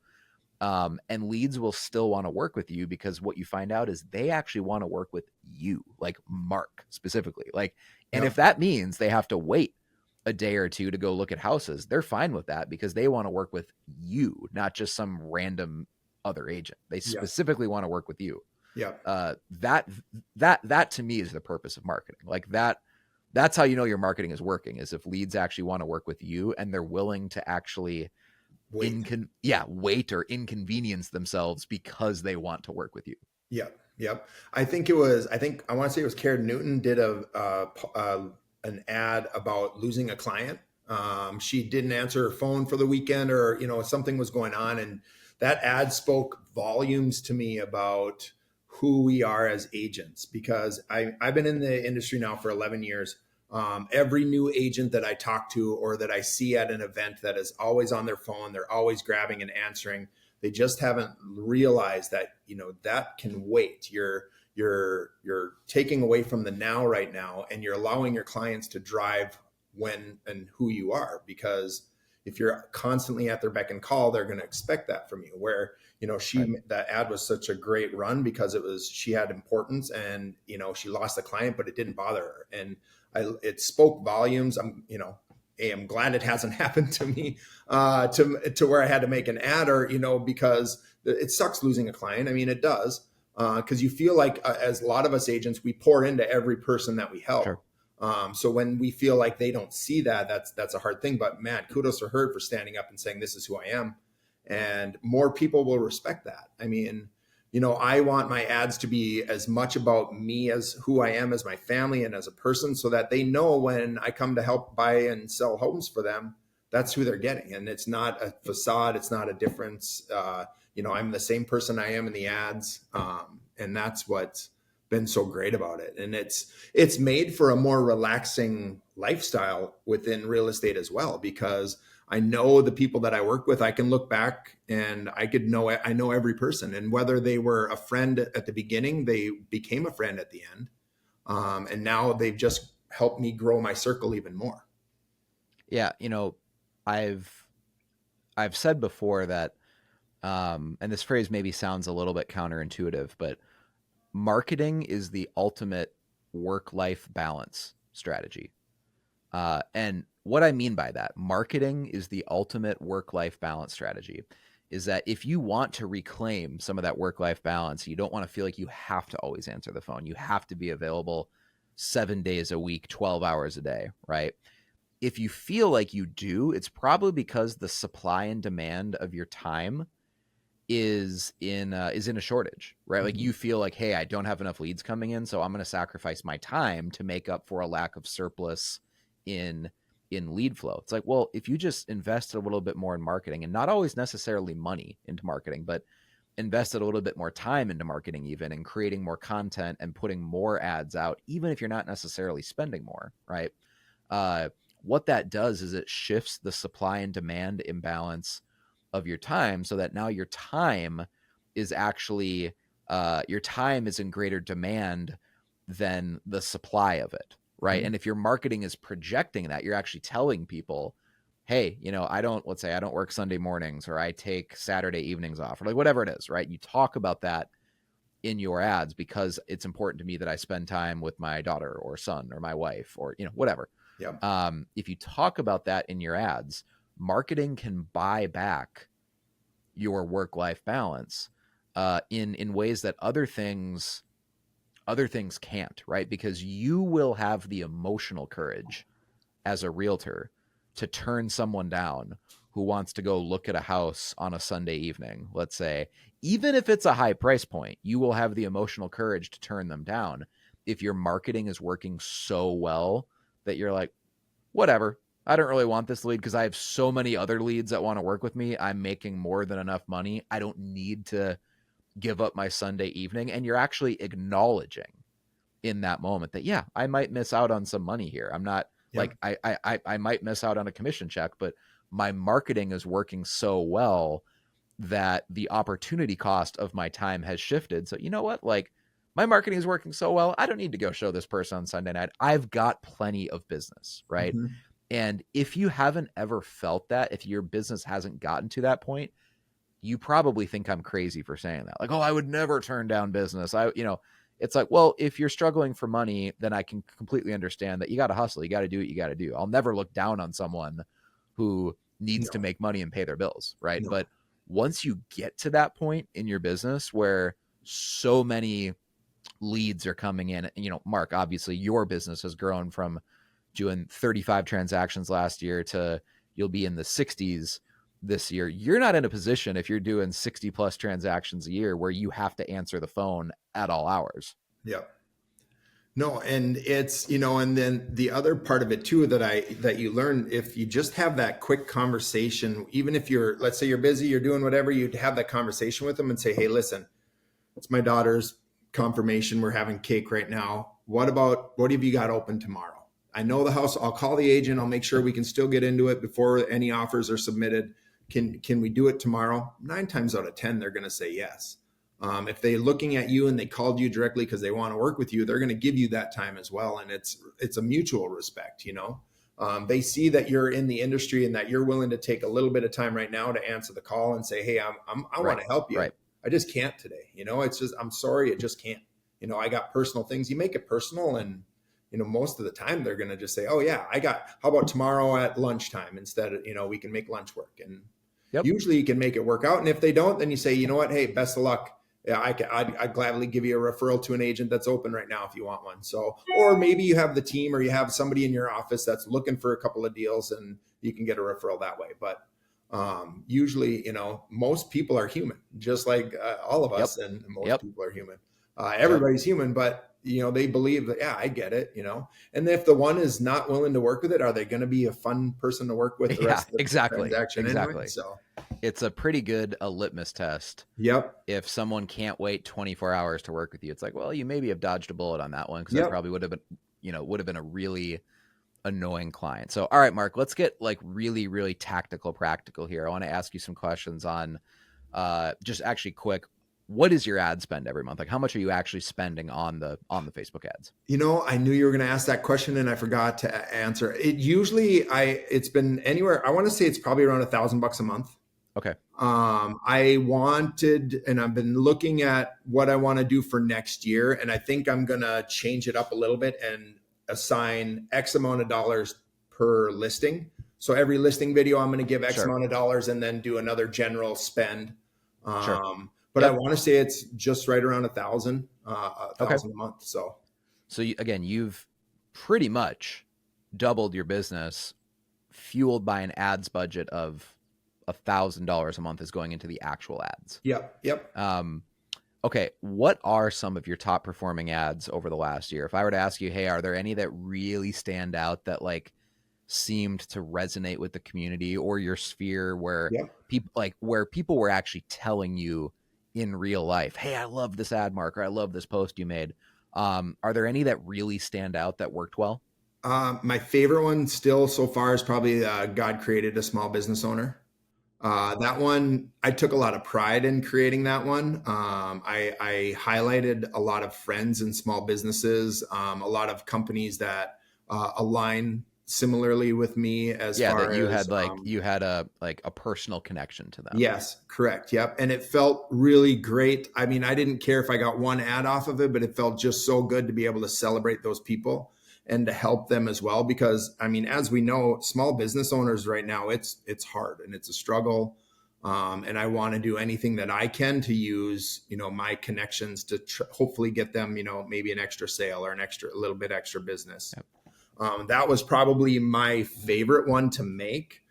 and leads will still want to work with you because what you find out is they actually want to work with you, like Mark specifically. Like, and if Yep. that means they have to wait a day or two to go look at houses, they're fine with that because they want to work with you, not just some random other agent. They Yep. specifically want to work with you. Yep. That to me is the purpose of marketing. Like that's how you know your marketing is working, is if leads actually want to work with you and they're willing to actually Wait. wait or inconvenience themselves because they want to work with you. Yep. Yep. I want to say it was Karen Newton did an ad about losing a client. She didn't answer her phone for the weekend, or, something was going on. And that ad spoke volumes to me about who we are as agents, because I've been in the industry now for 11 years. Every new agent that I talk to or that I see at an event that is always on their phone, they're always grabbing and answering. They just haven't realized that, that can wait. You're taking away from the now right now, and you're allowing your clients to drive when and who you are. Because if you're constantly at their beck and call, they're going to expect that from you. Where, Right. that ad was such a great run because she had importance, and, she lost a client, but it didn't bother her. And it spoke volumes. I'm glad it hasn't happened to me, to where I had to make an ad, or, because it sucks losing a client. I mean, it does, because you feel like, as a lot of us agents, we pour into every person that we help. Sure. So when we feel like they don't see that, that's a hard thing. But man, kudos to her for standing up and saying, this is who I am. And more people will respect that. I mean, I want my ads to be as much about me as who I am as my family and as a person, so that they know when I come to help buy and sell homes for them, that's who they're getting. And it's not a facade. It's not a difference. I'm the same person I am in the ads. And that's what's been so great about it. And it's made for a more relaxing lifestyle within real estate as well, because I know the people that I work with. I can look back and I know every person, and whether they were a friend at the beginning, they became a friend at the end. And now they've just helped me grow my circle even more. Yeah, I've I've said before that, and this phrase maybe sounds a little bit counterintuitive, but marketing is the ultimate work-life balance strategy. And what I mean by that, marketing is the ultimate work-life balance strategy, is that if you want to reclaim some of that work-life balance, you don't want to feel like you have to always answer the phone. You have to be available 7 days a week, 12 hours a day, right? If you feel like you do, it's probably because the supply and demand of your time is in a shortage, right? Like Mhm. you feel like, hey, I don't have enough leads coming in, so I'm going to sacrifice my time to make up for a lack of surplus in lead flow. It's like, well, if you just invested a little bit more in marketing, and not always necessarily money into marketing, but invested a little bit more time into marketing, even, and creating more content and putting more ads out, even if you're not necessarily spending more, right? uh, what that does is it shifts the supply and demand imbalance of your time, so that now is actually your time is in greater demand than the supply of it, right? Mhm. And if your marketing is projecting that, you're actually telling people, hey, let's say I don't work Sunday mornings, or I take Saturday evenings off, or like whatever it is, right? You talk about that in your ads because it's important to me that I spend time with my daughter or son or my wife, or whatever. Yep. If you talk about that in your ads, marketing can buy back your work life balance in ways that other things can't, right? Because you will have the emotional courage as a realtor to turn someone down who wants to go look at a house on a Sunday evening, let's say. Even if it's a high price point, you will have the emotional courage to turn them down if your marketing is working so well that you're like, whatever, I don't really want this lead because I have so many other leads that want to work with me. I'm making more than enough money. I don't need to give up my Sunday evening. And you're actually acknowledging in that moment that, yeah, I might miss out on some money here. I'm not Yep. like, I might miss out on a commission check, but my marketing is working so well that the opportunity cost of my time has shifted. So, you know what? Like, my marketing is working so well. I don't need to go show this person on Sunday night. I've got plenty of business, right? Mm-hmm. And if you haven't ever felt that, if your business hasn't gotten to that point, you probably think I'm crazy for saying that. Like, oh, I would never turn down business. It's like, well, if you're struggling for money, then I can completely understand that you got to hustle. You got to do what you got to do. I'll never look down on someone who needs to No, make money and pay their bills, right? no. But once you get to that point in your business where so many leads are coming in, Mark, obviously your business has grown from doing 35 transactions last year to you'll be in the 60s this year. You're not in a position, if you're doing 60 plus transactions a year, where you have to answer the phone at all hours. Yep. No, and it's, and then the other part of it too that you learn, if you just have that quick conversation, even if let's say you're busy, you're doing whatever, you'd have that conversation with them and say, hey, listen, it's my daughter's confirmation. We're having cake right now. What have you got open tomorrow? I know the house. I'll call the agent. I'll make sure we can still get into it before any offers are submitted. Can we do it tomorrow? 9 times out of 10, they're going to say yes. If they're looking at you and they called you directly because they want to work with you, they're going to give you that time as well. And it's a mutual respect, They see that you're in the industry and that you're willing to take a little bit of time right now to answer the call and say, hey, I Right. want to help you. Right. I just can't today. It's just, I'm sorry. It just can't, I got personal things. You make it personal. And, most of the time they're going to just say, oh yeah, how about tomorrow at lunchtime instead of, we can make lunch work. And Yep. usually you can make it work out. And if they don't, then you say, you know what? Hey, best of luck. Yeah, I'd gladly give you a referral to an agent that's open right now if you want one. So, or maybe you have the team or you have somebody in your office that's looking for a couple of deals and you can get a referral that way. But usually, most people are human, just like all of Yep. us, and most Yep. people are human. Yep. Everybody's human, but they believe that, yeah, I get it, and if the one is not willing to work with it, are they going to be a fun person to work with the Yeah, rest of the exactly. transaction anyway? Exactly. So, It's a pretty good litmus test. yep. If someone can't wait 24 hours to work with you, it's like, well, you maybe have dodged a bullet on that one, because that Yep. probably would have been a really annoying client. So, all right, Mark, let's get like really, really tactical, practical here. I want to ask you some questions on just actually quick. What is your ad spend every month? Like, how much are you actually spending on the Facebook ads? I knew you were going to ask that question and I forgot to answer. It's been anywhere. I want to say it's probably around $1,000 a month. Okay. I wanted, and I've been looking at what I want to do for next year. And I think I'm going to change it up a little bit and assign X amount of dollars per listing. So every listing video, I'm going to give X Sure. amount of dollars and then do another general spend. Sure. But I Yep. want to say it's just right around $1,000 Okay. a month. So Again, you've pretty much doubled your business, fueled by an ads budget of $1,000 a month is going into the actual ads. yep. Okay, what are some of your top performing ads over the last year? If I were to ask you, hey, are there any that really stand out that like seemed to resonate with the community or your sphere, where Yep. people were actually telling you in real life, hey, I love this ad, Mark, or I love this post you made? Are there any that really stand out that worked well? My favorite one still so far is probably God Created a Small Business Owner. That one, I took a lot of pride in creating that one. I highlighted a lot of friends and small businesses, a lot of companies that align similarly with me as Yeah, that far you as had a personal connection to them. yes, correct. Yep. And it felt really great. I mean, I didn't care if I got one ad off of it, but it felt just so good to be able to celebrate those people and to help them as well. Because I mean, as we know, small business owners right now, it's hard and it's a struggle. And I want to do anything that I can to use, my connections to hopefully get them, maybe an extra sale or a little bit extra business. Yep. That was probably my favorite one to make.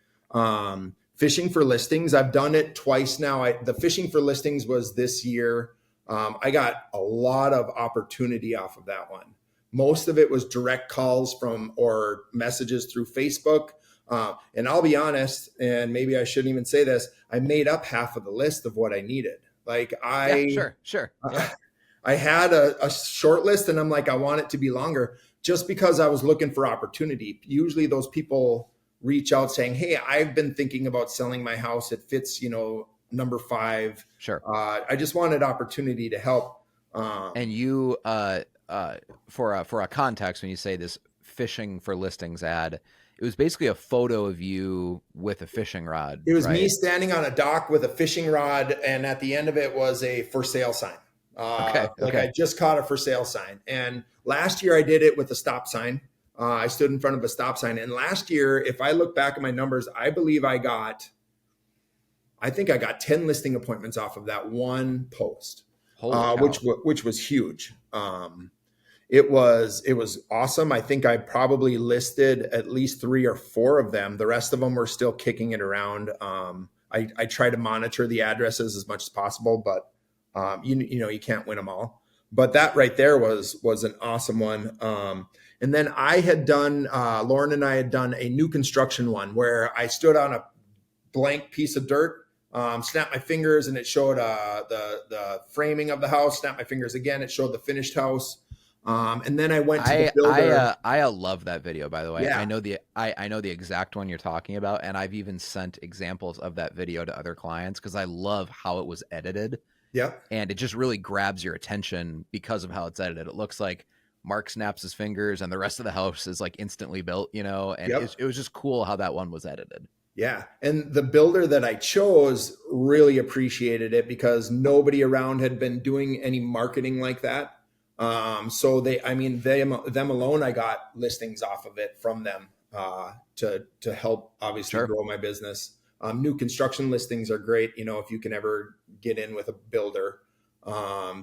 Fishing for listings, I've done it twice now. The fishing for listings was this year. I got a lot of opportunity off of that one. Most of it was direct calls or messages through Facebook. And I'll be honest, and maybe I shouldn't even say this, I made up half of the list of what I needed. Like Yeah, I, sure, sure. Yeah. I had a short list and I'm like, I want it to be longer just because I was looking for opportunity. Usually those people reach out saying, hey, I've been thinking about selling my house. It fits, number 5. Sure. I just wanted opportunity to help. And you, for a context, when you say this fishing for listings ad, it was basically a photo of you with a fishing rod, It was me right? standing on a dock with a fishing rod, and at the end of it was a for sale sign. Okay, Like okay. I just caught a for sale sign. And last year I did it with a stop sign. I stood in front of a stop sign. And last year, if I look back at my numbers, I think I got 10 listing appointments off of that one post, Holy which cow. which was huge. It was awesome. I think I probably listed at least 3 or 4 of them. The rest of them were still kicking it around. I try to monitor the addresses as much as possible, but you can't win them all. But that right there was an awesome one. And then I had done Lauren and I had done a new construction one where I stood on a blank piece of dirt, snapped my fingers, and it showed the framing of the house. Snapped my fingers again, it showed the finished house. And then I went to the builder. I love that video, by the way. Yeah, I know the exact one you're talking about, and I've even sent examples of that video to other clients because I love how it was edited, yep, and it just really grabs your attention because of how it's edited. It looks like Mark snaps his fingers and the rest of the house is like instantly built, and yep. it was just cool how that one was edited. Yeah. And the builder that I chose really appreciated it because nobody around had been doing any marketing like that. So them alone, I got listings off of it from them to help obviously Sure. grow my business. New construction listings are great. If you can ever get in with a builder,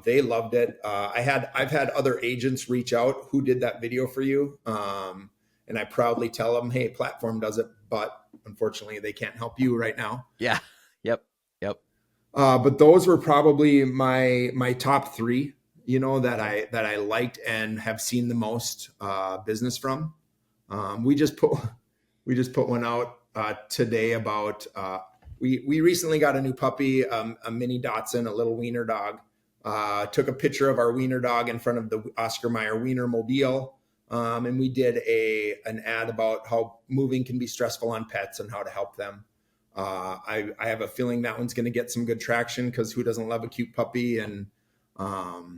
they loved it. I've had other agents reach out who did that video for you. And I proudly tell them, hey, platform does it, but unfortunately they can't help you right now. Yeah. Yep. Yep. But those were probably my top 3, that Okay. I liked and have seen the most business from. We just put one out today about we recently got a new puppy, a mini Dachshund, a little wiener dog. Took a picture of our wiener dog in front of the Oscar Mayer Wiener Mobile. And we did an ad about how moving can be stressful on pets and how to help them. I have a feeling that one's going to get some good traction because who doesn't love a cute puppy? And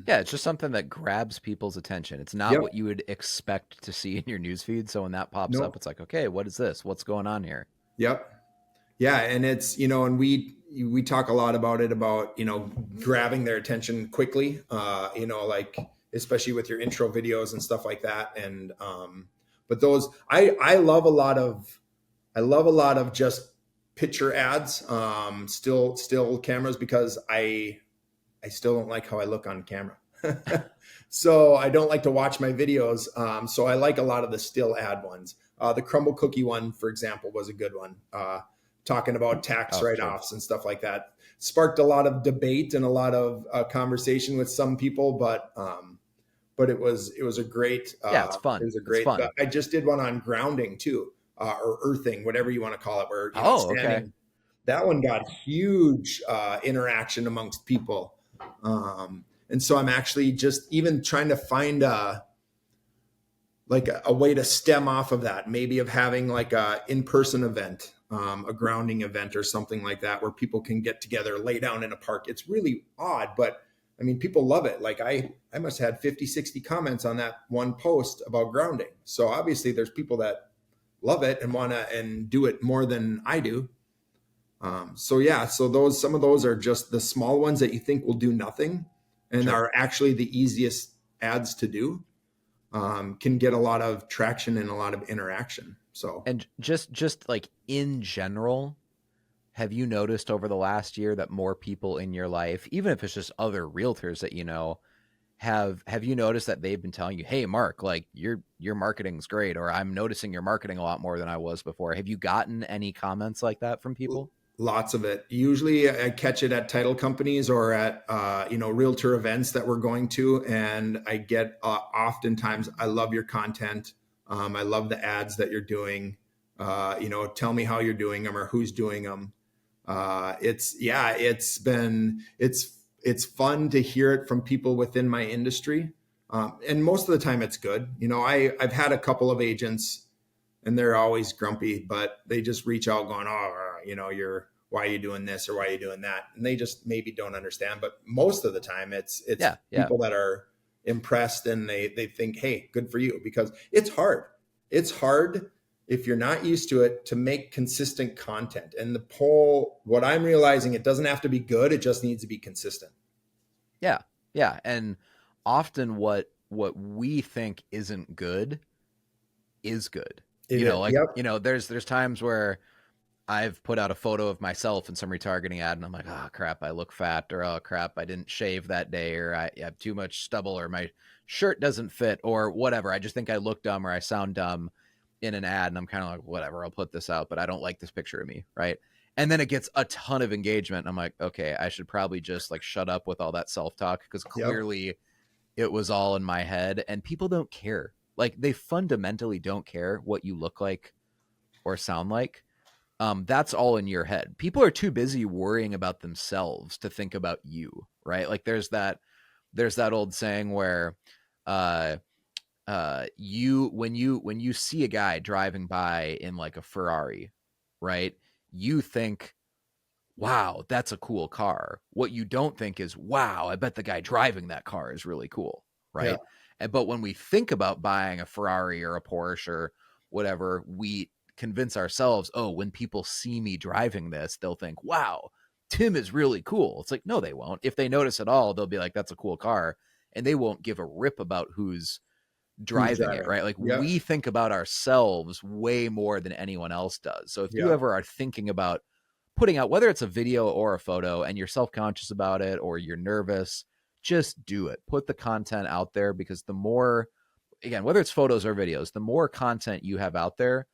Yeah, it's just something that grabs people's attention. It's not yep, what you would expect to see in your newsfeed. So when that pops up, no, it's like, okay, what is this? What's going on here? yep, yeah, and it's and we talk a lot about it about grabbing their attention quickly. Like especially with your intro videos and stuff like that. And but those I love a lot of just picture ads, still cameras because I still don't like how I look on camera. So I don't like to watch my videos. So I like a lot of the still ad ones. The crumble cookie one, for example, was a good one. Talking about tax Oh, sure. write-offs and stuff like that. Sparked a lot of debate and a lot of conversation with some people, but it was a great Yeah, it's fun. It's fun. I just did one on grounding too, or earthing, whatever you want to call it, where Oh, okay. standing. That one got huge interaction amongst people. And so I'm actually just even trying to find a way to stem off of that, maybe of having like a in-person event, a grounding event or something like that, where people can get together, lay down in a park. It's really odd, but I mean, people love it. Like I must have had 50, 60 comments on that one post about grounding. So obviously there's people that love it and want to, and do it more than I do. So yeah, so some of those are just the small ones that you think will do nothing and Sure. are actually the easiest ads to do. Can get a lot of traction and a lot of interaction. So And just like in general, have you noticed over the last year that more people in your life, even if it's just other realtors that have you noticed that they've been telling you, "Hey, Mark, like your marketing's great," or "I'm noticing your marketing a lot more than I was before." Have you gotten any comments like that from people? lots of it. Usually I catch it at title companies or at, realtor events that we're going to. And I get oftentimes, I love your content. I love the ads that you're doing. Tell me how you're doing them or who's doing them. It's fun to hear it from people within my industry. And most of the time it's good. I've had a couple of agents and they're always grumpy, but they just reach out going, oh, why are you doing this or why are you doing that? And they just maybe don't understand. But most of the time it's Yeah, yeah, people that are impressed and they think, hey, good for you, because it's hard. It's hard if you're not used to it to make consistent content. And the poll, what I'm realizing, it doesn't have to be good. It just needs to be consistent. yeah, yeah. And often what we think isn't good is good. Yep. There's times where I've put out a photo of myself in some retargeting ad, and I'm like, oh crap, I look fat, or oh crap, I didn't shave that day, or I have too much stubble, or my shirt doesn't fit, or whatever. I just think I look dumb or I sound dumb in an ad, and I'm kind of like, whatever, I'll put this out, but I don't like this picture of me, right? And then it gets a ton of engagement. And I'm like, okay, I should probably just like shut up with all that self talk because Yep. clearly it was all in my head, and people don't care. Like they fundamentally don't care what you look like or sound like. That's all in your head. People are too busy worrying about themselves to think about you, right? Like there's that old saying where uh you when you see a guy driving by in like a Ferrari, right? You think, wow, that's a cool car. What you don't think is, wow, I bet the guy driving that car is really cool, Yeah. right? But when we think about buying a Ferrari or a Porsche or whatever, we convince ourselves, oh, when people see me driving this, they'll think, wow, Tim is really cool. It's like, no, they won't. If they notice at all, they'll be like, that's a cool car. And they won't give a rip about who's Who's driving it, driving? right? Like Yep. we think about ourselves way more than anyone else does. So if you Yep. ever are thinking about putting out, whether it's a video or a photo, and you're self-conscious about it or you're nervous, just do it. Put the content out there, because the more, again, whether it's photos or videos, the more content you have out there,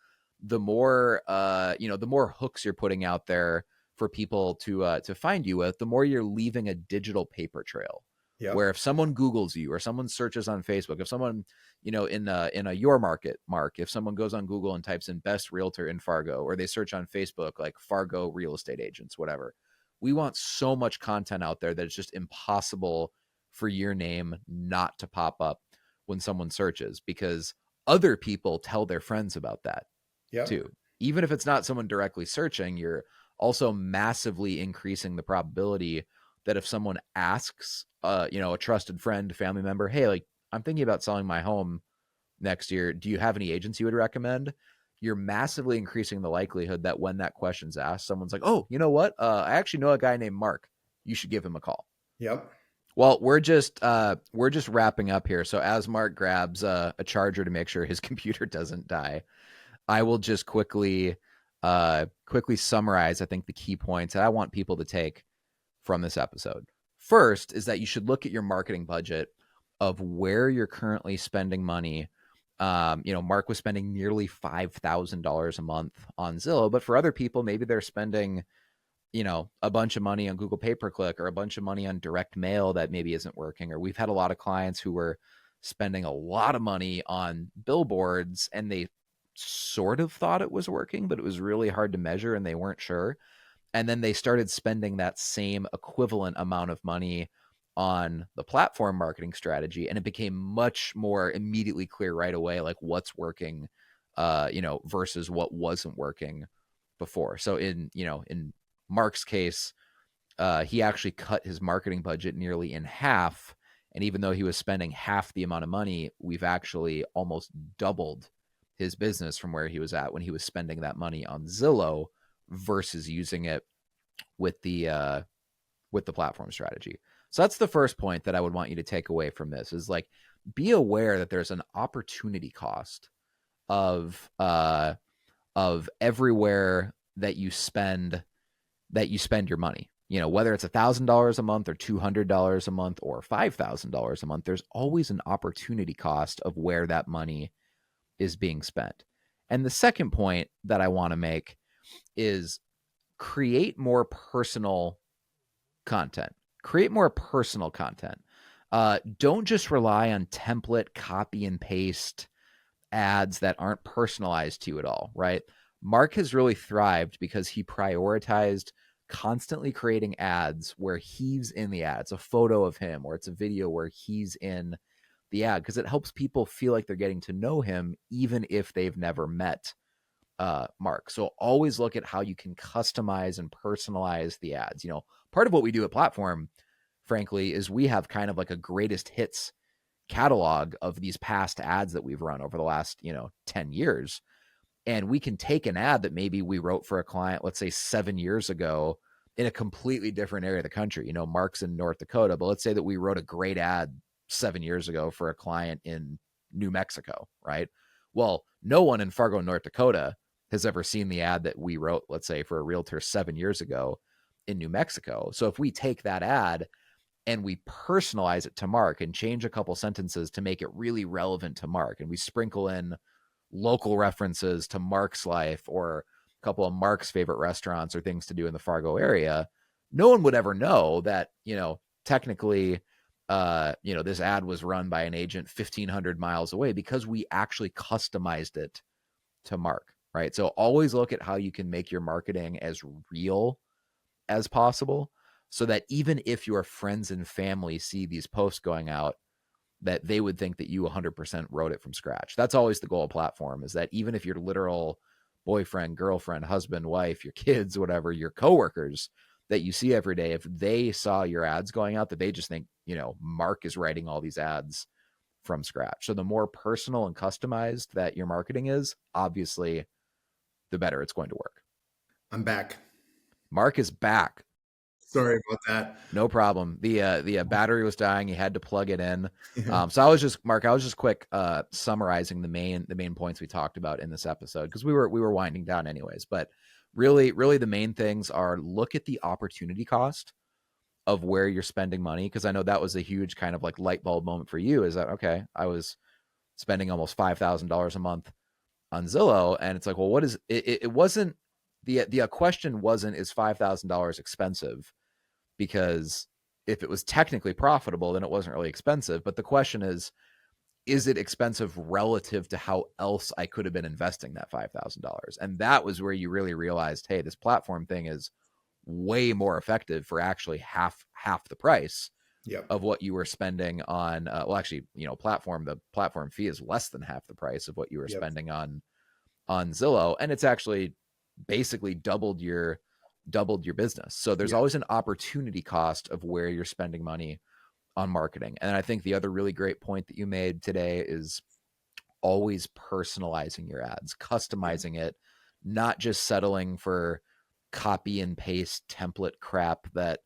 the more the more hooks you're putting out there for people to find you with, the more you're leaving a digital paper trail. Yep. Where if someone Googles you or someone searches on Facebook, if someone, in a your market, Mark, if someone goes on Google and types in best realtor in Fargo, or they search on Facebook like Fargo real estate agents, whatever, we want so much content out there that it's just impossible for your name not to pop up when someone searches, because other people tell their friends about that Yep. too. Even if it's not someone directly searching, you're also massively increasing the probability that if someone asks, a trusted friend, family member, hey, like I'm thinking about selling my home next year, do you have any agents you would recommend? You're massively increasing the likelihood that when that question's asked, someone's like, oh, you know what? I actually know a guy named Mark. You should give him a call. Yep. Well, we're just wrapping up here. So as Mark grabs a charger to make sure his computer doesn't die, I will just quickly summarize, I think, the key points that I want people to take from this episode. First is that you should look at your marketing budget of where you're currently spending money. Mark was spending nearly $5,000 a month on Zillow, but for other people, maybe they're spending, a bunch of money on Google pay-per-click, or a bunch of money on direct mail that maybe isn't working. Or we've had a lot of clients who were spending a lot of money on billboards, and they sort of thought it was working, but it was really hard to measure and they weren't sure. And then they started spending that same equivalent amount of money on the platform marketing strategy, and it became much more immediately clear right away, like what's working, versus what wasn't working before. So in Mark's case, he actually cut his marketing budget nearly in half. And even though he was spending half the amount of money, we've actually almost doubled his business from where he was at when he was spending that money on Zillow versus using it with the platform strategy. So that's the first point that I would want you to take away from this, is like, be aware that there's an opportunity cost of everywhere that you spend your money. Whether it's $1,000 a month or $200 a month or $5,000 a month, there's always an opportunity cost of where that money is being spent. And the second point that I want to make is create more personal content. Create more personal content. Don't just rely on template copy and paste ads that aren't personalized to you at all, right? Marc has really thrived because he prioritized constantly creating ads where he's in the ad. It's a photo of him or it's a video where he's in the ad because it helps people feel like they're getting to know him even if they've never met Marc. So always look at how you can customize and personalize the ads. Part of what we do at Platform, frankly, is we have kind of like a greatest hits catalog of these past ads that we've run over the last, 10 years. And we can take an ad that maybe we wrote for a client, let's say 7 years ago, in a completely different area of the country. Marc's in North Dakota, but let's say that we wrote a great ad 7 years ago for a client in New Mexico, right? Well, no one in Fargo, North Dakota has ever seen the ad that we wrote, let's say, for a realtor 7 years ago in New Mexico. So if we take that ad and we personalize it to Marc and change a couple sentences to make it really relevant to Marc, and we sprinkle in local references to Marc's life or a couple of Marc's favorite restaurants or things to do in the Fargo area, no one would ever know that, technically, this ad was run by an agent 1,500 miles away because we actually customized it to Marc, right? So always look at how you can make your marketing as real as possible so that even if your friends and family see these posts going out, that they would think that you 100% wrote it from scratch. That's always the goal of Platform, is that even if your literal boyfriend, girlfriend, husband, wife, your kids, whatever, your coworkers that you see every day, if they saw your ads going out, that they just think, Marc is writing all these ads from scratch. So the more personal and customized that your marketing is, obviously, the better it's going to work. I'm back. Marc is back. Sorry about that. No problem. The battery was dying. You had to plug it in. So Marc, I was just quick summarizing the main points we talked about in this episode because we were winding down anyways. But really the main things are look at the opportunity cost of where you're spending money, because I know that was a huge kind of like light bulb moment for you. Is that okay? I was spending almost $5,000 a month on Zillow, and it's like, well, what is it? It wasn't the question wasn't, is $5,000 expensive? Because if it was technically profitable, then it wasn't really expensive. But the question is it expensive relative to how else I could have been investing that $5,000? And that was where you really realized, hey, this Platform thing is way more effective for actually half the price Yep. of what you were spending on. Well, actually, the platform fee is less than half the price of what you were Yep. spending on Zillow, and it's actually basically doubled your business. So there's Yep. always an opportunity cost of where you're spending money on marketing. And I think the other really great point that you made today is always personalizing your ads, customizing it, not just settling for copy and paste template crap that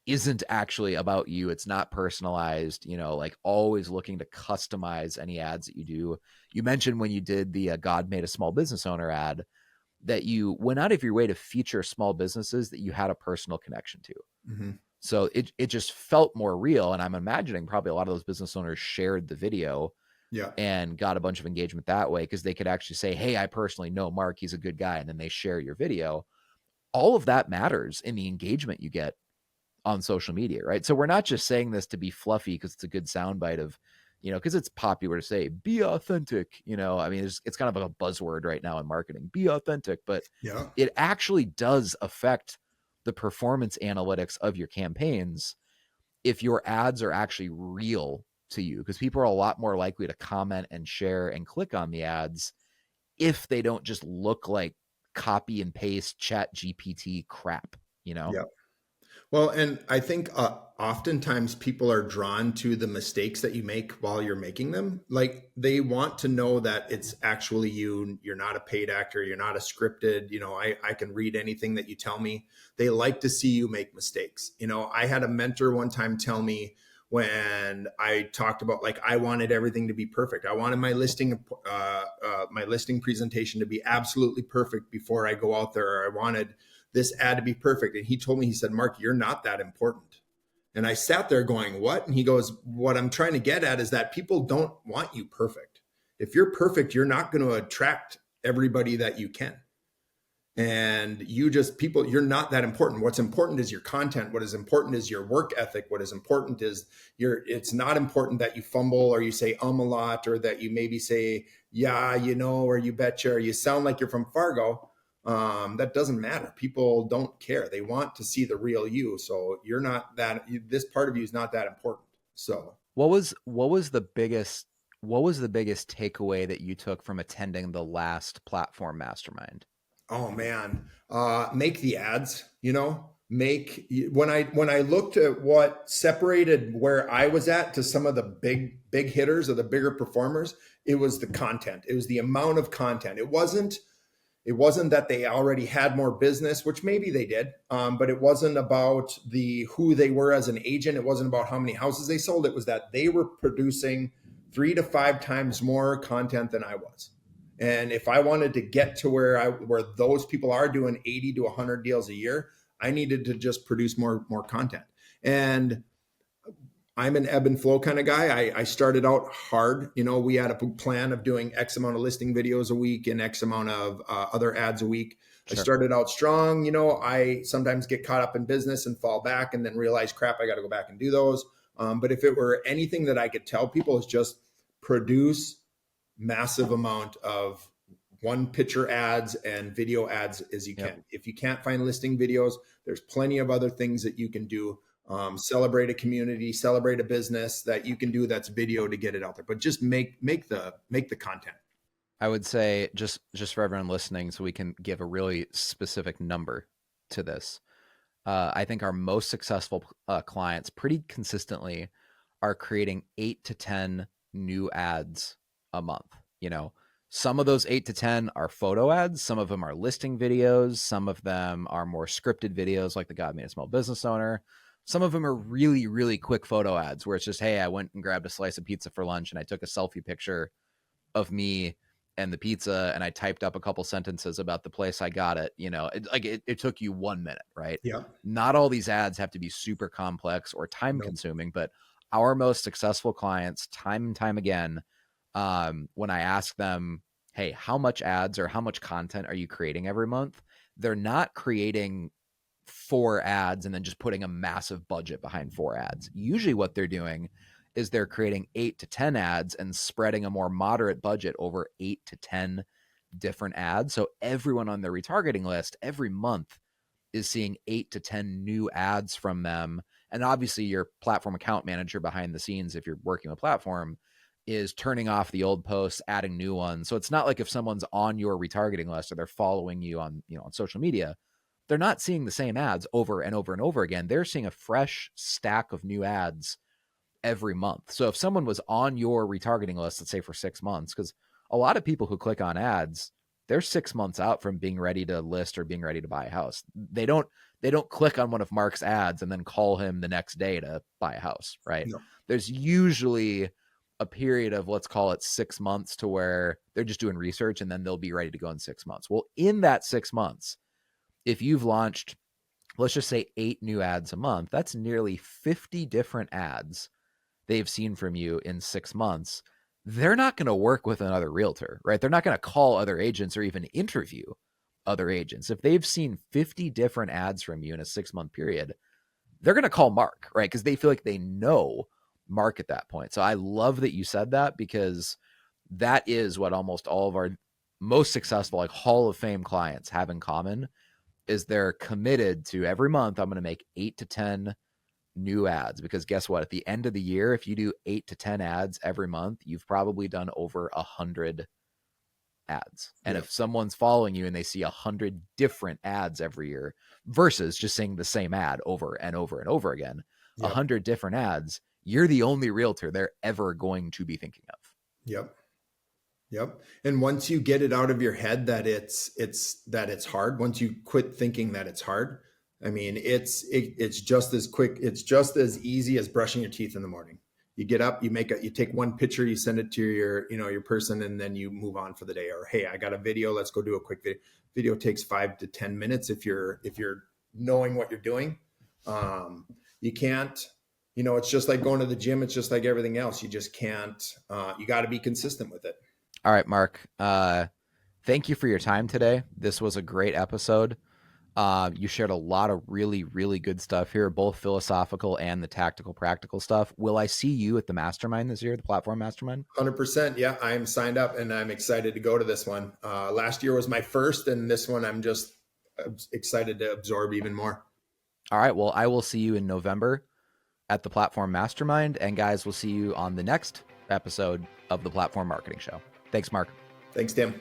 isn't actually about you. It's not personalized, like always looking to customize any ads that you do. You mentioned when you did the God Made a Small Business Owner ad that you went out of your way to feature small businesses that you had a personal connection to. Mm-hmm. So it just felt more real. And I'm imagining probably a lot of those business owners shared the video Yeah. and got a bunch of engagement that way because they could actually say, hey, I personally know Marc, he's a good guy. And then they share your video. All of that matters in the engagement you get on social media, right? So we're not just saying this to be fluffy because it's a good soundbite of, because it's popular to say, be authentic. I mean, it's kind of like a buzzword right now in marketing, be authentic, but Yeah. it actually does affect the performance analytics of your campaigns if your ads are actually real to you, because people are a lot more likely to comment and share and click on the ads if they don't just look like copy and paste chat GPT crap, Yeah. Well, and I think oftentimes people are drawn to the mistakes that you make while you're making them. Like they want to know that it's actually you. You're not a paid actor. You're not a scripted. I can read anything that you tell me. They like to see you make mistakes. I had a mentor one time tell me when I talked about like I wanted everything to be perfect. I wanted my listing presentation to be absolutely perfect before I go out there. Or I wanted this ad to be perfect. And he told me, he said, Marc, you're not that important. And I sat there going, what? And he goes, what I'm trying to get at is that people don't want you perfect. If you're perfect, you're not going to attract everybody that you can. And you're not that important. What's important is your content. What is important is your work ethic. What is important is it's not important that you fumble or you say a lot or that you maybe say, yeah, or you betcha, or you sound like you're from Fargo. That doesn't matter. People don't care. They want to see the real you. So you're not that, this part of you is not that important. So, What was the biggest takeaway that you took from attending the last platform mastermind? oh man, make the ads, when I looked at what separated where I was at to some of the big hitters or the bigger performers, it was the content. It was the amount of content. It wasn't that they already had more business, which maybe they did, but it wasn't about who they were as an agent. It wasn't about how many houses they sold. It was that they were producing 3 to 5 times more content than I was. And if I wanted to get to where those people are doing 80 to 100 deals a year, I needed to just produce more content. And I'm an ebb and flow kind of guy. I started out hard. We had a plan of doing X amount of listing videos a week and X amount of other ads a week. I Sure. started out strong. I sometimes get caught up in business and fall back and then realize, crap, I got to go back and do those. But if it were anything that I could tell people, is just produce massive amount of one picture ads and video ads as you Yep. can. If you can't find listing videos, there's plenty of other things that you can do. Celebrate a community, celebrate a business that you can do that's video to get it out there. But just make the content. I would say just for everyone listening, so we can give a really specific number to this. I think our most successful clients pretty consistently are creating 8 to 10 new ads a month. You know, some of those 8 to 10 are photo ads, some of them are listing videos, some of them are more scripted videos like the God Made a Small Business Owner. Some of them are really, really quick photo ads where it's just, hey, I went and grabbed a slice of pizza for lunch and I took a selfie picture of me and the pizza and I typed up a couple sentences about the place I got it. It took you 1 minute, right? Yeah. Not all these ads have to be super complex or time No. consuming, but our most successful clients, time and time again, when I ask them, hey, how much ads or how much content are you creating every month? They're not creating 4 ads and then just putting a massive budget behind 4 ads. Usually what they're doing is they're creating 8 to 10 ads and spreading a more moderate budget over 8 to 10 different ads. So everyone on their retargeting list every month is seeing 8 to 10 new ads from them. And obviously your platform account manager behind the scenes, if you're working with platform, is turning off the old posts, adding new ones. So it's not like if someone's on your retargeting list or they're following you on social media, they're not seeing the same ads over and over and over again. They're seeing a fresh stack of new ads every month. So if someone was on your retargeting list, let's say for 6 months, because a lot of people who click on ads, they're 6 months out from being ready to list or being ready to buy a house. They don't click on one of Marc's ads and then call him the next day to buy a house, right? No. There's usually a period of, let's call it 6 months, to where they're just doing research and then they'll be ready to go in 6 months. Well, in that 6 months, if you've launched, let's just say 8 new ads a month, that's nearly 50 different ads they've seen from you in 6 months. They're not going to work with another realtor, right? They're not going to call other agents or even interview other agents. If they've seen 50 different ads from you in a 6 month period, they're going to call Marc, right? Because they feel like they know Marc at that point. So I love that you said that, because that is what almost all of our most successful, like Hall of Fame clients have in common, is they're committed to every month, I'm going to make 8 to 10 new ads. Because guess what? At the end of the year, if you do 8 to 10 ads every month, you've probably done over 100 ads. And Yeah. if someone's following you and they see 100 different ads every year versus just seeing the same ad over and over and over again, a Yep. 100 different ads, you're the only realtor they're ever going to be thinking of. Yep. Yep. And once you get it out of your head that it's hard, once you quit thinking that it's hard, I mean, it's just as quick, it's just as easy as brushing your teeth in the morning. You get up, you take one picture, you send it to your person, and then you move on for the day. Or, hey, I got a video, let's go do a quick video. Video takes 5 to 10 minutes if you're knowing what you're doing. You can't, it's just like going to the gym. It's just like everything else. You just can't, you got to be consistent with it. All right, Marc. Thank you for your time today. This was a great episode. You shared a lot of really, really good stuff here, both philosophical and the tactical, practical stuff. Will I see you at the mastermind this year, the platform mastermind? 100%. Yeah, I'm signed up and I'm excited to go to this one. Last year was my first, and this one I'm just excited to absorb even more. All right. Well, I will see you in November at the platform mastermind. And guys, we'll see you on the next episode of the Platform Marketing Show. Thanks, Marc. Thanks, Tim.